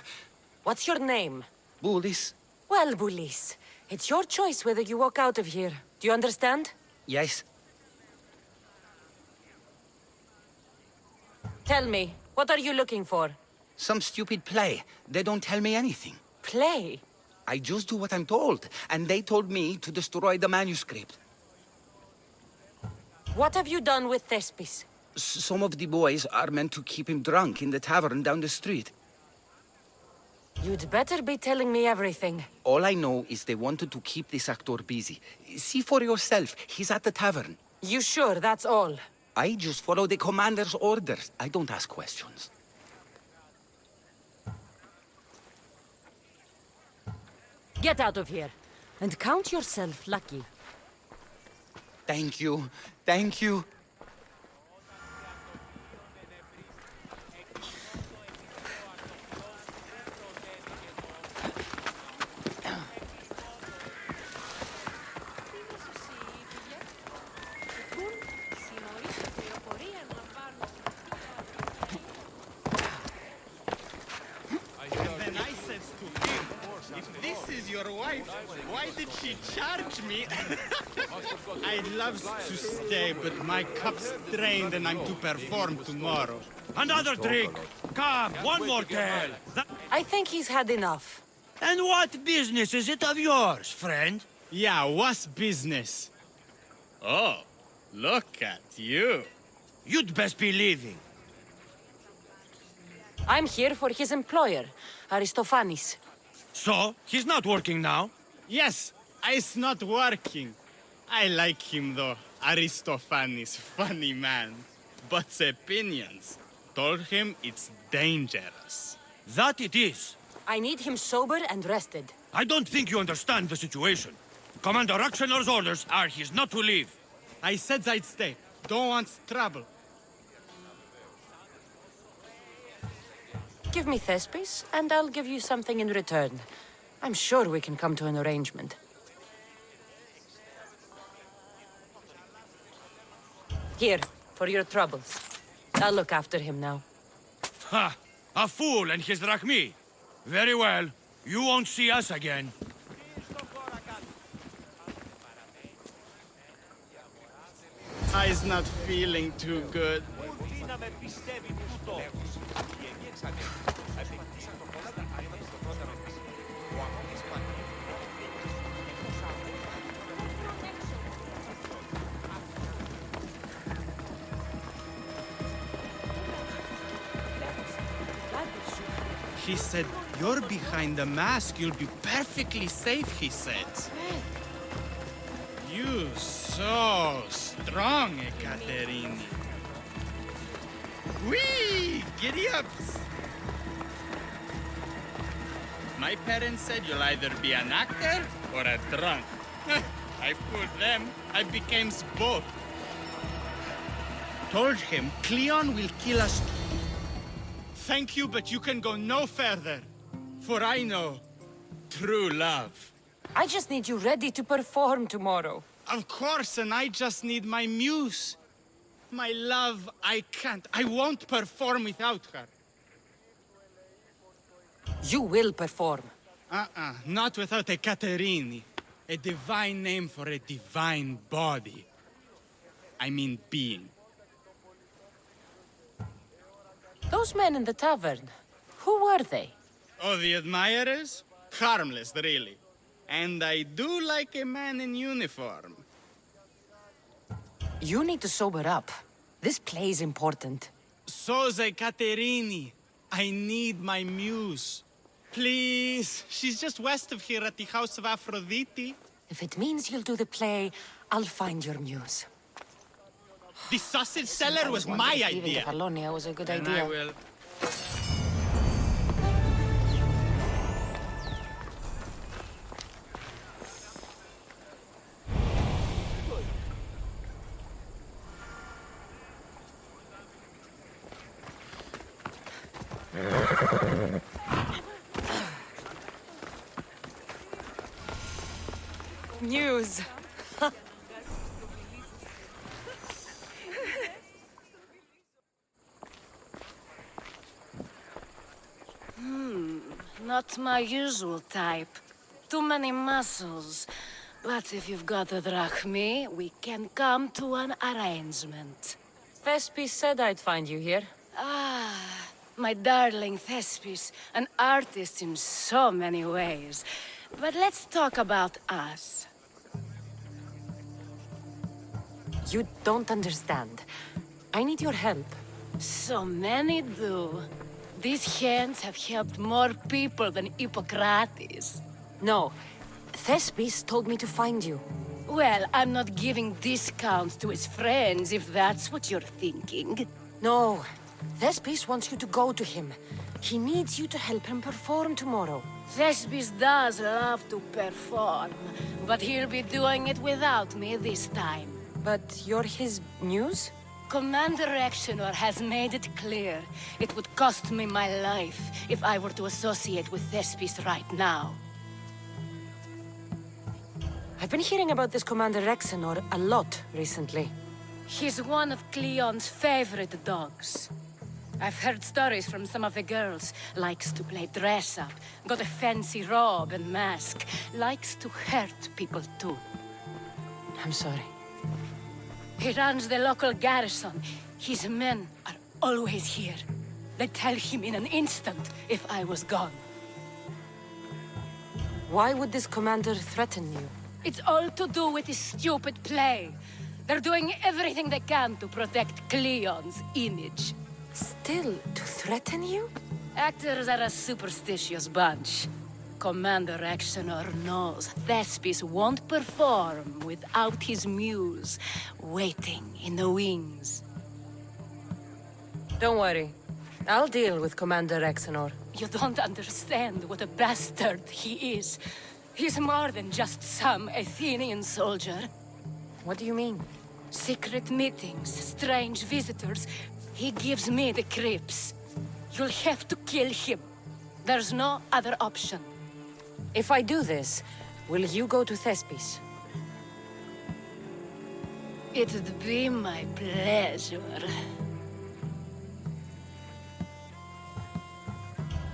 What's your name? Bullis? Well, Bullis, it's your choice whether you walk out of here. Do you understand? Yes. Tell me, what are you looking for? Some stupid play. They don't tell me anything. Play? I just do what I'm told, and they told me to destroy the manuscript. What have you done with Thespis? Some of the boys are meant to keep him drunk in the tavern down the street. You'd better be telling me everything. All I know is they wanted to keep this actor busy. See for yourself, he's at the tavern. You sure that's all? I just follow the commander's orders. I don't ask questions. Get out of here, and count yourself lucky. Thank you. Thank you. Then I said to him, if this is your wife, why did she charge me? I'd love to stay, but my cup's drained and I'm to perform tomorrow. Another drink! Come, one more tale! I think he's had enough. And what business is it of yours, friend? Yeah, what's business? Oh, look at you. You'd best be leaving. I'm here for his employer, Aristophanes. So, he's not working now? Yes, he's not working. I like him though. Aristophanes, funny man. But opinions told him it's dangerous. That it is. I need him sober and rested. I don't think you understand the situation. Commander Aktioner's orders are he's not to leave. I said I'd stay. Don't want trouble. Give me Thespis, and I'll give you something in return. I'm sure we can come to an arrangement. Here, for your troubles. I'll look after him now. Ha! A fool and his drachmi. Very well. You won't see us again. I's not feeling too good. He said, you're behind the mask, you'll be perfectly safe, he said. You so strong, Ekaterini. Whee! Giddy-ups! My parents said you'll either be an actor or a drunk. I fooled them. I became both. Told him Cleon will kill us. Thank you, but you can go no further. For I know true love. I just need you ready to perform tomorrow. Of course, and I just need my muse. My love, I can't. I won't perform without her. You will perform. Not without a Caterini. A divine name for a divine body. I mean being. Those men in the tavern, who were they? Oh, the admirers? Harmless, really. And I do like a man in uniform. You need to sober up. This play is important. Soze Caterini. I need my muse. Please. She's just west of here at the House of Aphrodite. If it means you'll do the play, I'll find your muse. The sausage seller was my idea. Leaving Apollonia was a good And idea. I will... News. Not my usual type. Too many muscles. But if you've got a drachmi, we can come to an arrangement. Thespis said I'd find you here. Ah, my darling Thespis, an artist in so many ways. But let's talk about us. You don't understand. I need your help. So many do. These hands have helped more people than Hippocrates. No. Thespis told me to find you. Well, I'm not giving discounts to his friends, if that's what you're thinking. No. Thespis wants you to go to him. He needs you to help him perform tomorrow. Thespis does love to perform, but he'll be doing it without me this time. But you're his muse? Commander Exenor has made it clear it would cost me my life if I were to associate with Thespis right now. I've been hearing about this Commander Exenor a lot recently. He's one of Cleon's favorite dogs. I've heard stories from some of the girls. Likes to play dress-up, got a fancy robe and mask. Likes to hurt people too. I'm sorry. He runs the local garrison. His men are always here. They'd tell him in an instant if I was gone. Why would this commander threaten you? It's all to do with his stupid play. They're doing everything they can to protect Cleon's image. Still, to threaten you? Actors are a superstitious bunch. Commander Exenor knows Thespis won't perform without his muse waiting in the wings. Don't worry. I'll deal with Commander Exenor. You don't understand what a bastard he is. He's more than just some Athenian soldier. What do you mean? Secret meetings, strange visitors. He gives me the creeps. You'll have to kill him. There's no other option. If I do this, will you go to Thespis? It'd be my pleasure.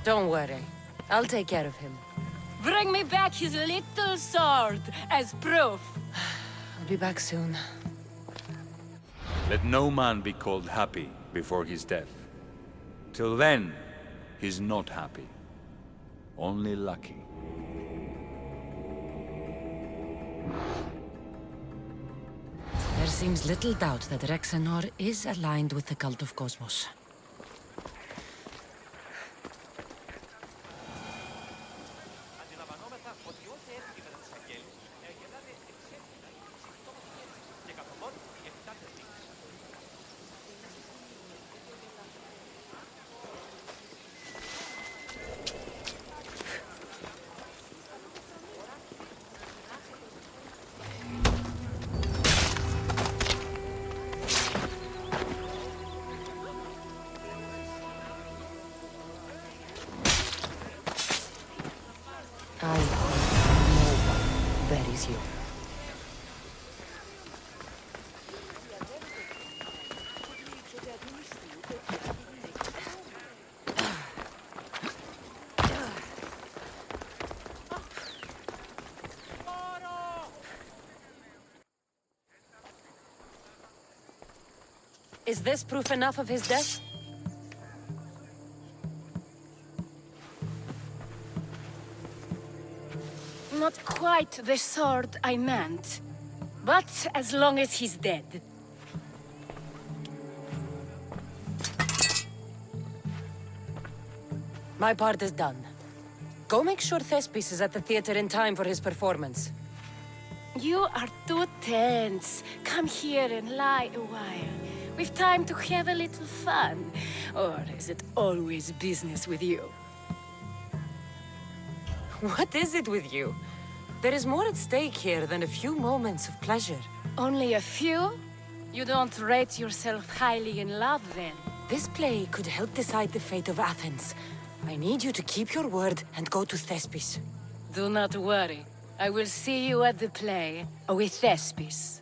Don't worry. I'll take care of him. Bring me back his little sword as proof. I'll be back soon. Let no man be called happy before his death. Till then, he's not happy. Only lucky. There seems little doubt that Rexenor is aligned with the cult of Cosmos. I hope no one buries you. Is this proof enough of his death? Not quite the sword I meant. But as long as he's dead. My part is done. Go make sure Thespis is at the theater in time for his performance. You are too tense. Come here and lie a while. We've time to have a little fun. Or is it always business with you? What is it with you? There is more at stake here than a few moments of pleasure. Only a few? You don't rate yourself highly in love, then? This play could help decide the fate of Athens. I need you to keep your word and go to Thespis. Do not worry. I will see you at the play with Thespis.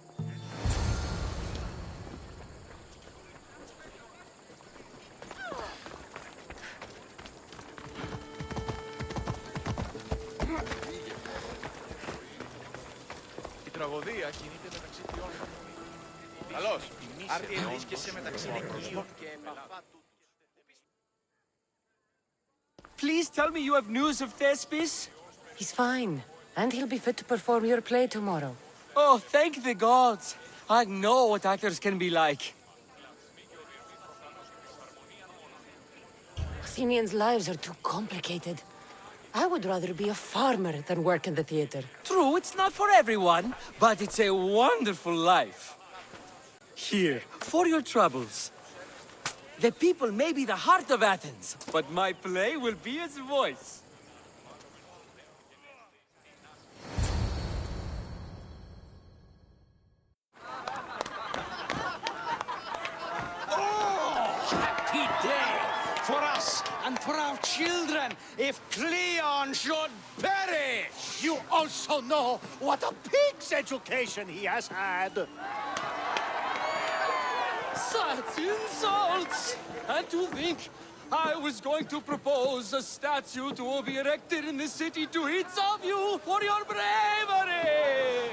Η τραγωδία κινείται μεταξύ τριών. Καλώς. Άρτη ενρίσκεσαι μεταξύ νεκρών και επαφά του. Please tell me you have news of Thespis? He's fine, and he'll be fit to perform your play tomorrow. Oh, thank the gods! I know what actors can be like. Athenians' lives are too complicated. I would rather be a farmer than work in the theater. True, it's not for everyone, but it's a wonderful life. Here, for your troubles. The people may be the heart of Athens, but my play will be its voice. Happy day for us and for our children if Cleon should perish! You also know what a pig's education he has had. Such insults! And to think I was going to propose a statue to be erected in the city to each of you for your bravery!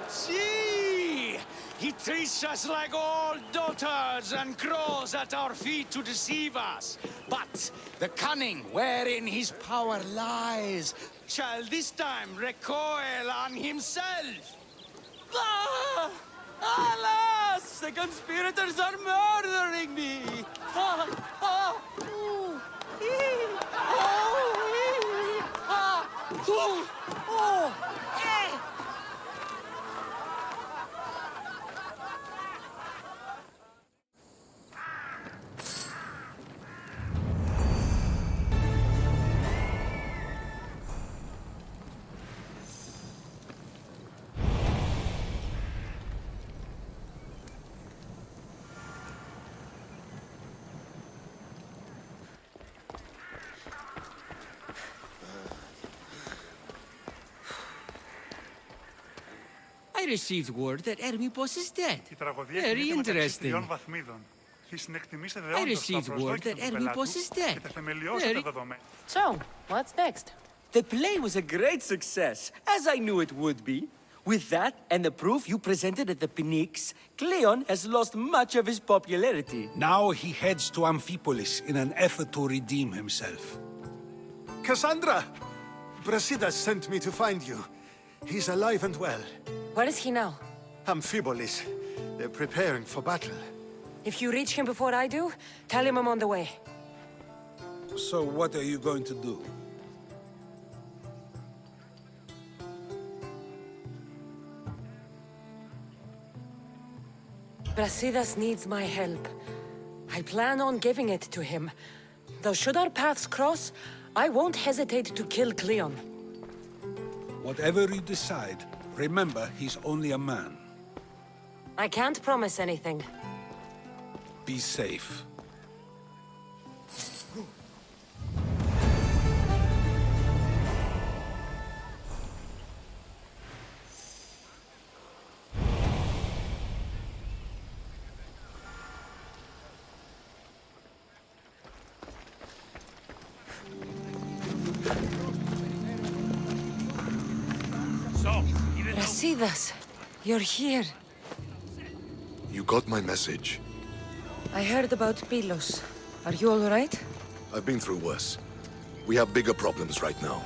See! He treats us like old dotards and crawls at our feet to deceive us. But the cunning wherein his power lies shall this time recoil on himself. Ah! Alas! The conspirators are murdering me! Ah! Ah! Ooh! Ee! Oh! Ee! Ah! Ooh! Oh! Eh! I received word that Hermippos is dead. Very interesting. I received word that Hermippos is dead. Very... So, what's next? The play was a great success, as I knew it would be. With that, and the proof you presented at the Pnyx, Cleon has lost much of his popularity. Now he heads to Amphipolis in an effort to redeem himself. Kassandra! Brasidas sent me to find you. He's alive and well. Where is he now? Amphipolis. They're preparing for battle. If you reach him before I do, tell him I'm on the way. So what are you going to do? Brasidas needs my help. I plan on giving it to him. Though should our paths cross, I won't hesitate to kill Cleon. Whatever you decide, remember he's only a man. I can't promise anything. Be safe. Brasidas, you're here. You got my message. I heard about Pylos. Are you all right? I've been through worse. We have bigger problems right now.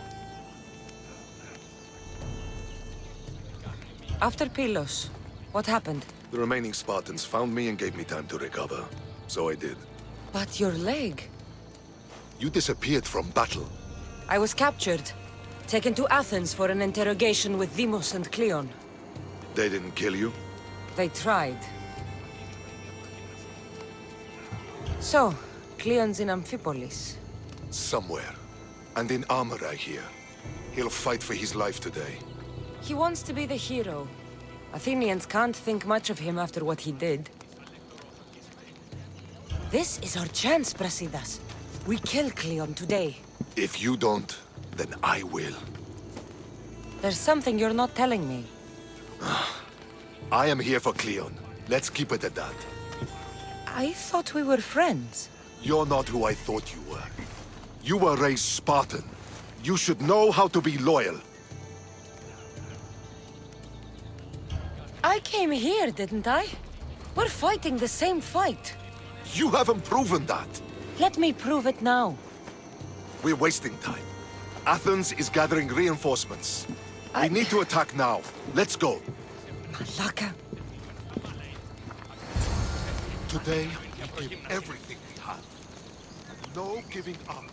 After Pylos, what happened? The remaining Spartans found me and gave me time to recover. So I did. But your leg? You disappeared from battle. I was captured. Taken to Athens for an interrogation with Deimos and Cleon. They didn't kill you? They tried. So, Cleon's in Amphipolis. Somewhere. And in armor, I hear. He'll fight for his life today. He wants to be the hero. Athenians can't think much of him after what he did. This is our chance, Brasidas. We kill Cleon today. If you don't, then I will. There's something you're not telling me. I am here for Cleon. Let's keep it at that. I thought we were friends. You're not who I thought you were. You were raised Spartan. You should know how to be loyal. I came here, didn't I? We're fighting the same fight. You haven't proven that. Let me prove it now. We're wasting time. Athens is gathering reinforcements. We need to attack now. Let's go. Malaka. Today, we give everything we have. No giving up.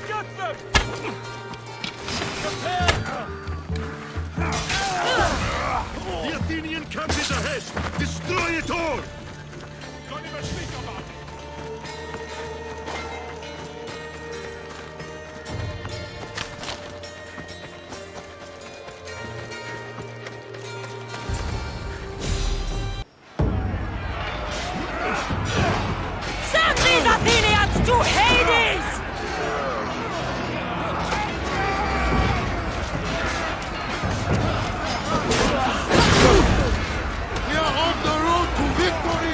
Get them! The Athenian camp is ahead! Destroy it all! Don't even speak about it! Send these Athenians to Hades! We are on the road to victory!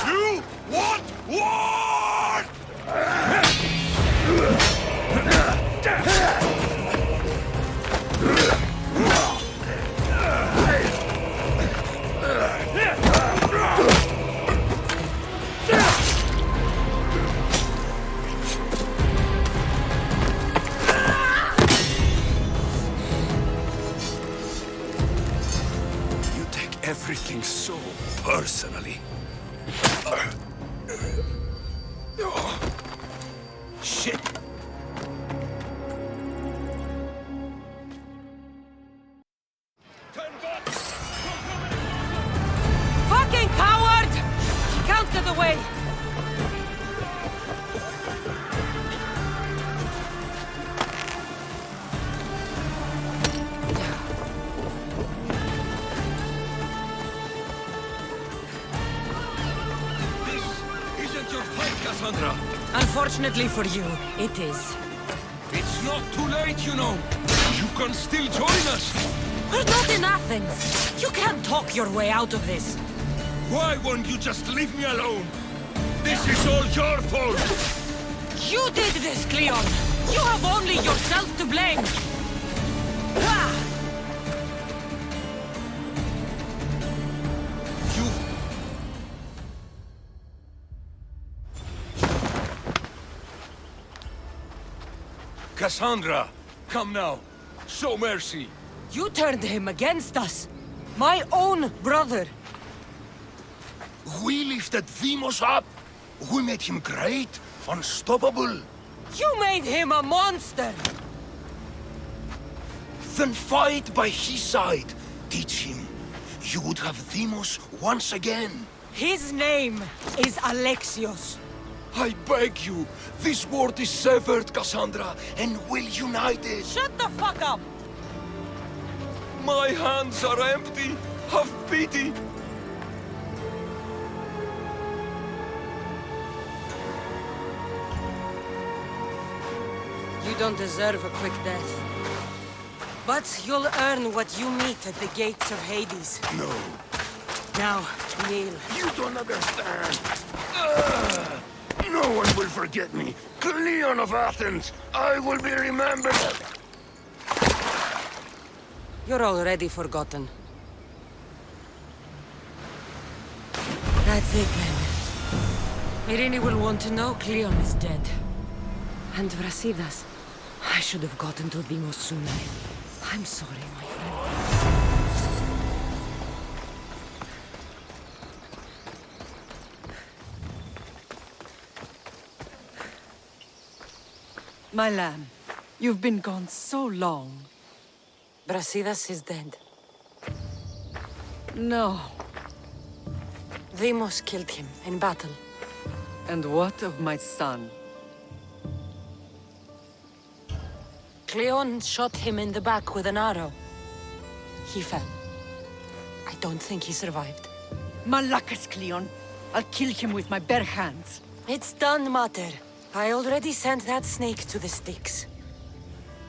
You want war? You take everything so personally. Shit! Fucking coward! He can't get away! Isn't your fight, Kassandra? Unfortunately for you, it is. It's not too late, you know. You can still join us. We're not in Athens! You can't talk your way out of this! Why won't you just leave me alone? This is all your fault. You did this, Cleon! You have only yourself to blame! Ah! Kassandra, come now. Show mercy. You turned him against us! My own brother! We lifted Deimos up. We made him great, unstoppable. You made him a monster! Then fight by his side. Teach him. You would have Deimos once again. His name is Alexios. I beg you, this world is severed, Kassandra, and will unite it. Shut the fuck up! My hands are empty. Have pity. You don't deserve a quick death. But you'll earn what you meet at the gates of Hades. No. Now, kneel. You don't understand. No one will forget me. Cleon of Athens. I will be remembered. You're already forgotten. That's it then. Irini will want to know Cleon is dead. And Brasidas. I should have gotten to Deimos sooner. I'm sorry, my friend. My lamb, you've been gone so long. Brasidas is dead. No. Deimos killed him in battle. And what of my son? Cleon shot him in the back with an arrow. He fell. I don't think he survived. Malakas, Cleon. I'll kill him with my bare hands. It's done, Mater. I already sent that snake to the Styx.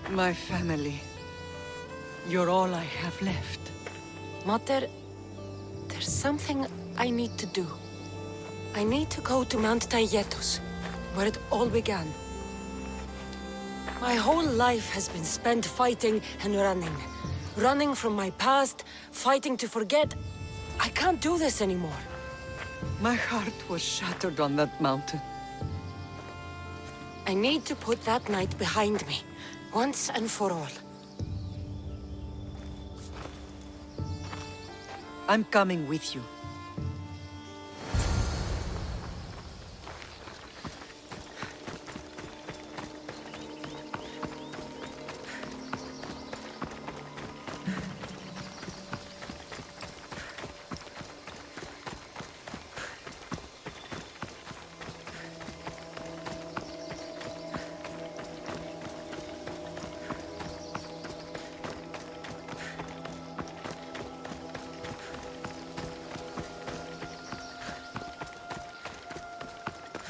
My family. You're all I have left. Mater, there's something I need to do. I need to go to Mount Taygetos, where it all began. My whole life has been spent fighting and running. Running from my past, fighting to forget. I can't do this anymore. My heart was shattered on that mountain. I need to put that night behind me, once and for all. I'm coming with you.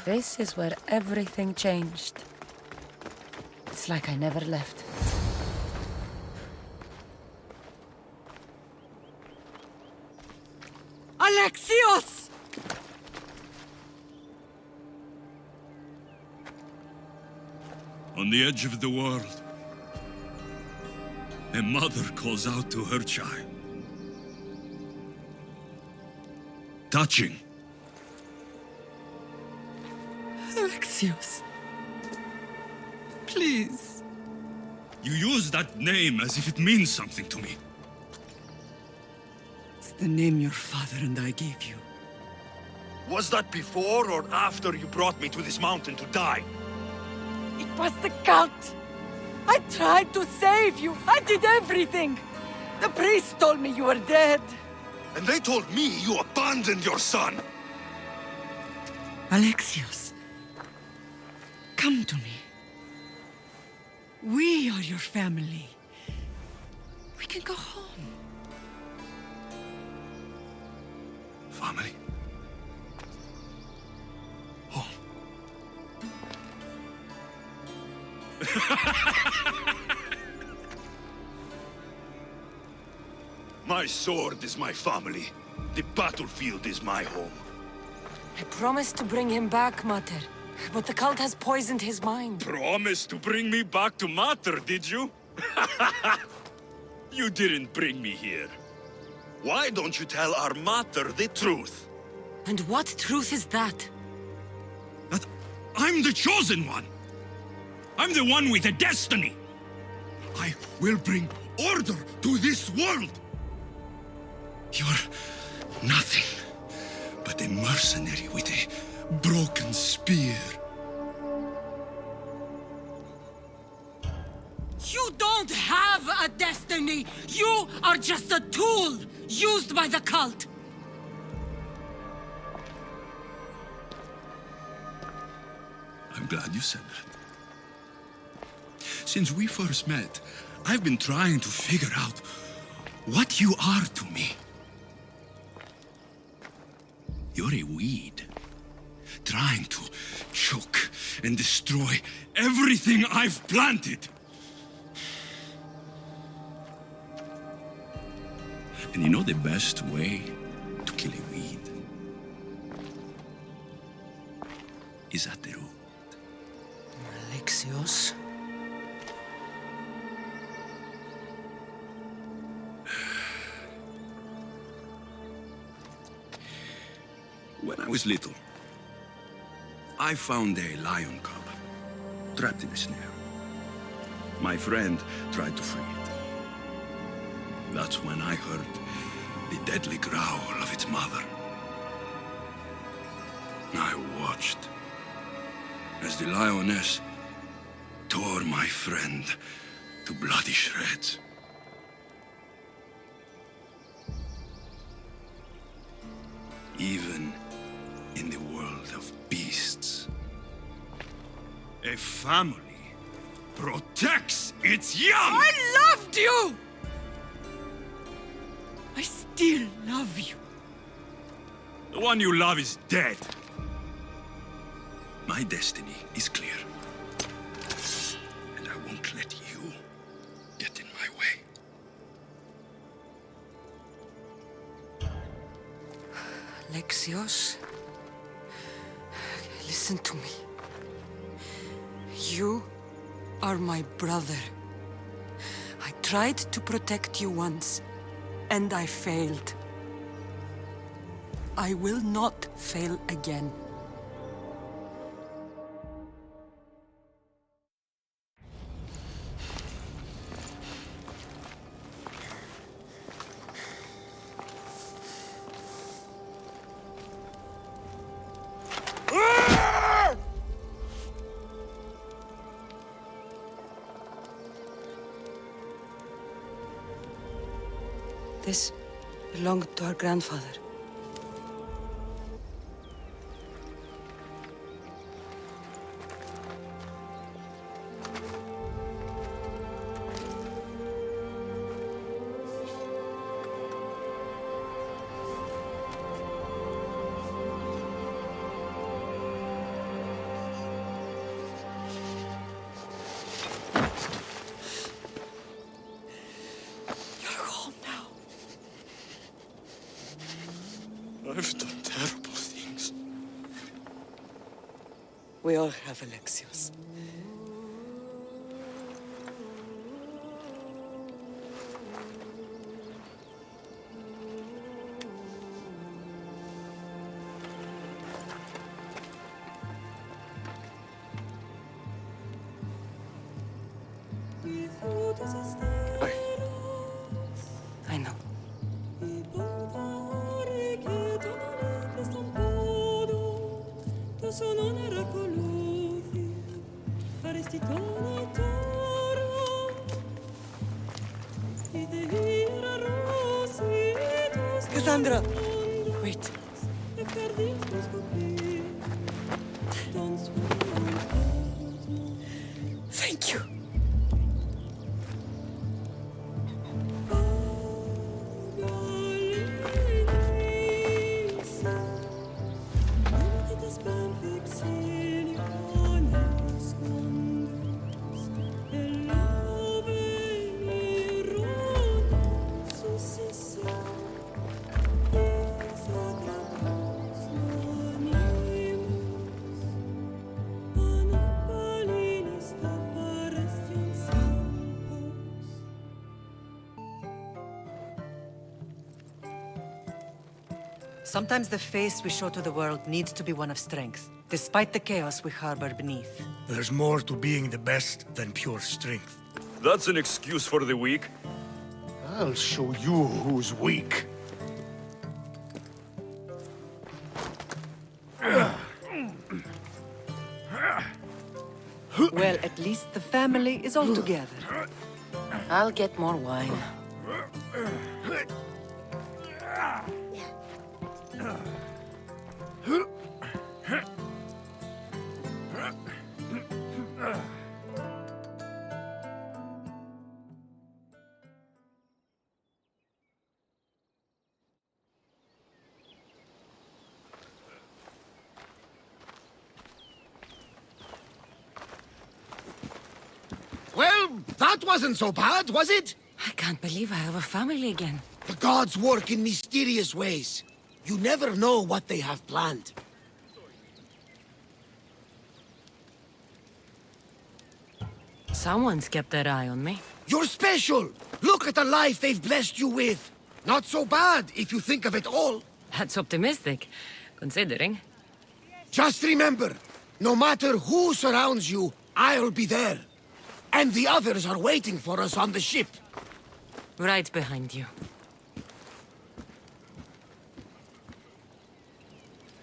This is where everything changed. It's like I never left. Alexios! On the edge of the world, a mother calls out to her child. Touching. Alexios. Please. You use that name as if it means something to me. It's the name your father and I gave you. Was that before or after you brought me to this mountain to die? It was the cult! I tried to save you! I did everything! The priest told me you were dead! And they told me you abandoned your son! Alexios, come to me. We are your family. We can go home. Family? Home. My sword is my family. The battlefield is my home. I promised to bring him back, Mater. But the cult has poisoned his mind. Promised to bring me back to Mater, did you? You didn't bring me here. Why don't you tell our Mater the truth? And what truth is that? That I'm the chosen one. I'm the one with a destiny. I will bring order to this world. You're nothing but a mercenary with a broken spear. You don't have a destiny! You are just a tool used by the cult! I'm glad you said that. Since we first met, I've been trying to figure out what you are to me. You're a weed, trying to choke and destroy everything I've planted. And you know the best way to kill a weed is at the root. Alexios? When I was little, I found a lion cub trapped in a snare. My friend tried to free it. That's when I heard the deadly growl of its mother. I watched as the lioness tore my friend to bloody shreds. Even in the world of beasts, a family protects It's young! I loved you! I still love you. The one you love is dead. My destiny is clear. And I won't let you get in my way. Alexios, listen to me. You are my brother. I tried to protect you once, and I failed. I will not fail again. This belonged to our grandfather. I've done terrible things. We all have, Alexios. I know. Kassandra! Wait. Thank you. Sometimes the face we show to the world needs to be one of strength, despite the chaos we harbor beneath. There's more to being the best than pure strength. That's an excuse for the weak. I'll show you who's weak. Well, at least the family is all together. I'll get more wine. Well, that wasn't so bad, was it? I can't believe I have a family again. The gods work in mysterious ways. You never know what they have planned. Someone's kept their eye on me. You're special! Look at the life they've blessed you with! Not so bad, if you think of it all. That's optimistic, considering. Just remember, no matter who surrounds you, I'll be there. And the others are waiting for us on the ship. Right behind you.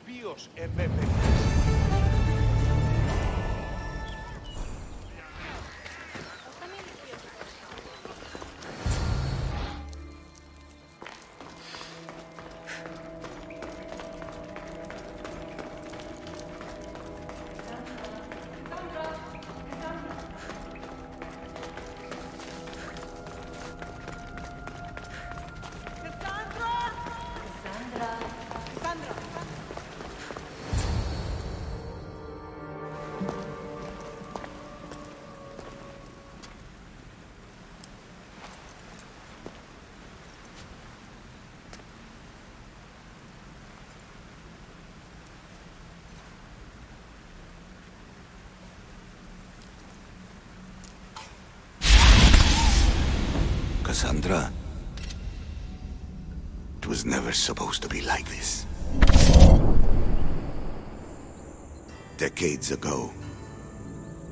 Ποιος επέπεται. Kassandra. It was never supposed to be like this. Decades ago,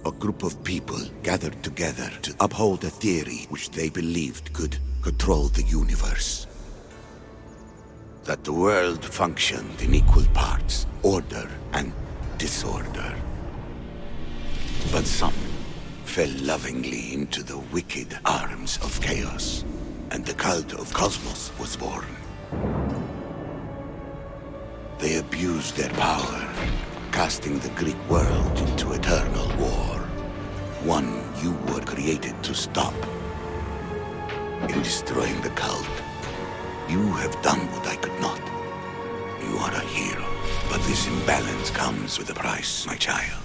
a group of people gathered together to uphold a theory which they believed could control the universe. That the world functioned in equal parts, order and disorder. But some fell lovingly into the wicked arms of chaos, and the cult of Cosmos was born. They abused their power, casting the Greek world into eternal war. One you were created to stop. In destroying the cult, you have done what I could not. You are a hero, but this imbalance comes with a price, my child.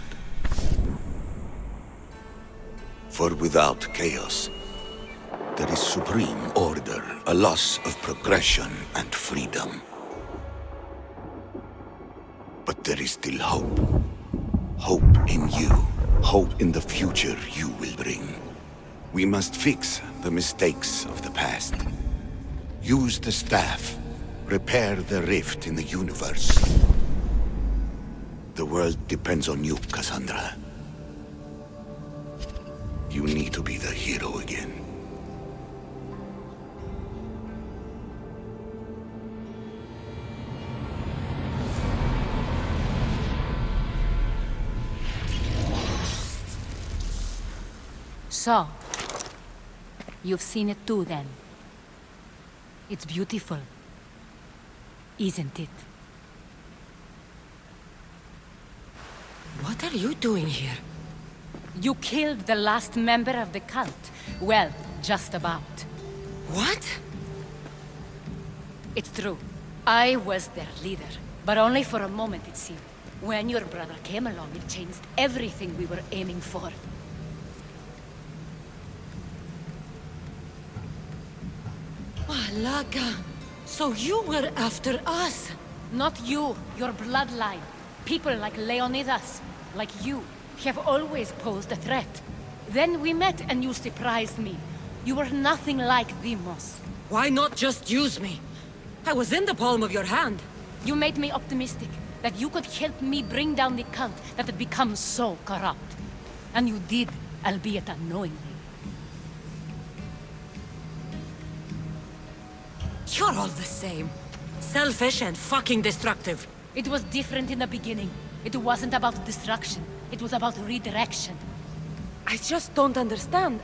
For without chaos, there is supreme order, a loss of progression and freedom. But there is still hope. Hope in you. Hope in the future you will bring. We must fix the mistakes of the past. Use the staff. Repair the rift in the universe. The world depends on you, Kassandra. You need to be the hero again. So, you've seen it too, then. It's beautiful, isn't it? What are you doing here? You killed the last member of the cult. Well, just about. What? It's true. I was their leader, but only for a moment, it seemed. When your brother came along, it changed everything we were aiming for. Malaga, so you were after us? Not you, your bloodline. People like Leonidas, like you, have always posed a threat. Then we met and you surprised me. You were nothing like Deimos. Why not just use me? I was in the palm of your hand. You made me optimistic that you could help me bring down the cult that had become so corrupt. And you did, albeit unknowingly. You're all the same. Selfish and fucking destructive. It was different in the beginning. It wasn't about destruction. It was about redirection. I just don't understand.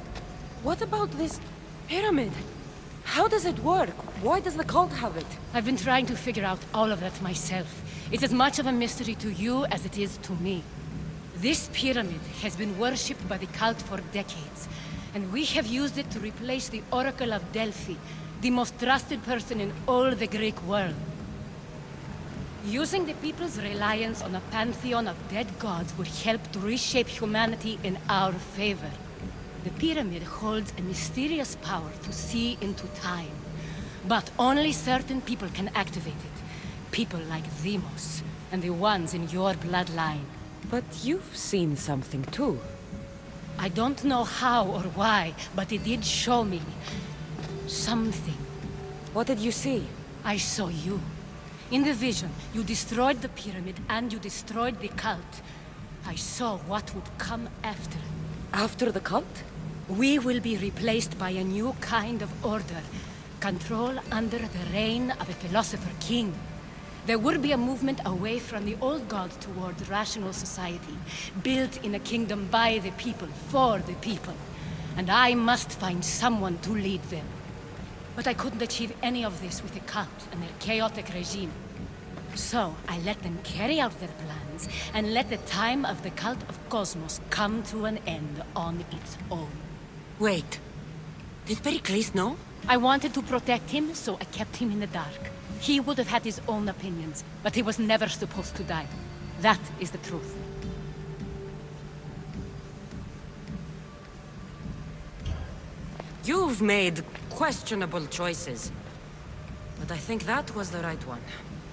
What about this pyramid? How does it work? Why does the cult have it? I've been trying to figure out all of that myself. It's as much of a mystery to you as it is to me. This pyramid has been worshipped by the cult for decades, and we have used it to replace the Oracle of Delphi, the most trusted person in all the Greek world. Using the people's reliance on a pantheon of dead gods would help to reshape humanity in our favor. The pyramid holds a mysterious power to see into time. But only certain people can activate it. People like Deimos, and the ones in your bloodline. But you've seen something too. I don't know how or why, but it did show me something. What did you see? I saw you. In the vision, you destroyed the pyramid and you destroyed the cult. I saw what would come after. After the cult? We will be replaced by a new kind of order. Control under the reign of a philosopher king. There will be a movement away from the old gods towards rational society, built in a kingdom by the people, for the people. And I must find someone to lead them. But I couldn't achieve any of this with the cult and their chaotic regime. So I let them carry out their plans, and let the time of the cult of Cosmos come to an end on its own. Wait. Did Pericles know? I wanted to protect him, so I kept him in the dark. He would have had his own opinions, but he was never supposed to die. That is the truth. You've made questionable choices. But I think that was the right one.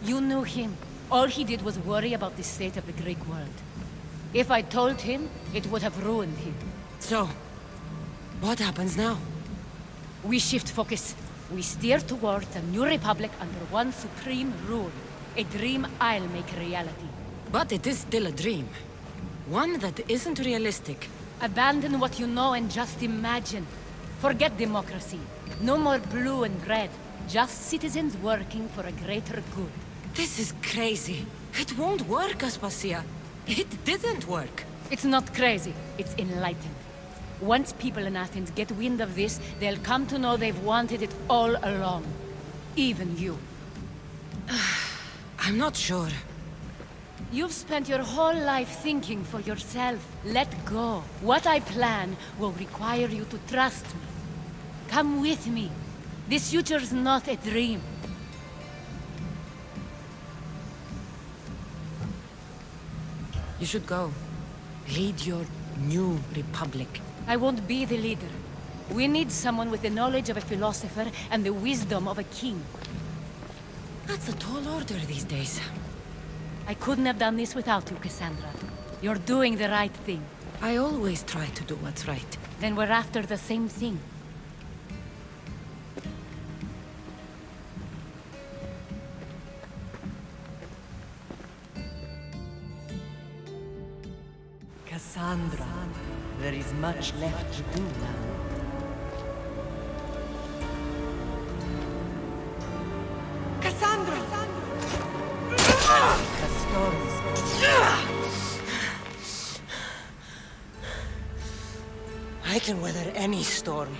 You knew him. All he did was worry about the state of the Greek world. If I told him, it would have ruined him. So, what happens now? We shift focus. We steer towards a new republic under one supreme rule. A dream I'll make a reality. But it is still a dream. One that isn't realistic. Abandon what you know and just imagine. Forget democracy. No more blue and red. Just citizens working for a greater good. This is crazy. It won't work, Aspasia. It didn't work. It's not crazy. It's enlightened. Once people in Athens get wind of this, they'll come to know they've wanted it all along. Even you. I'm not sure. You've spent your whole life thinking for yourself. Let go. What I plan will require you to trust me. Come with me. This future's not a dream. You should go. Lead your new republic. I won't be the leader. We need someone with the knowledge of a philosopher and the wisdom of a king. That's a tall order these days. I couldn't have done this without you, Kassandra. You're doing the right thing. I always try to do what's right. Then we're after the same thing. Kassandra, there is much left to do now. Kassandra! I can weather any storm.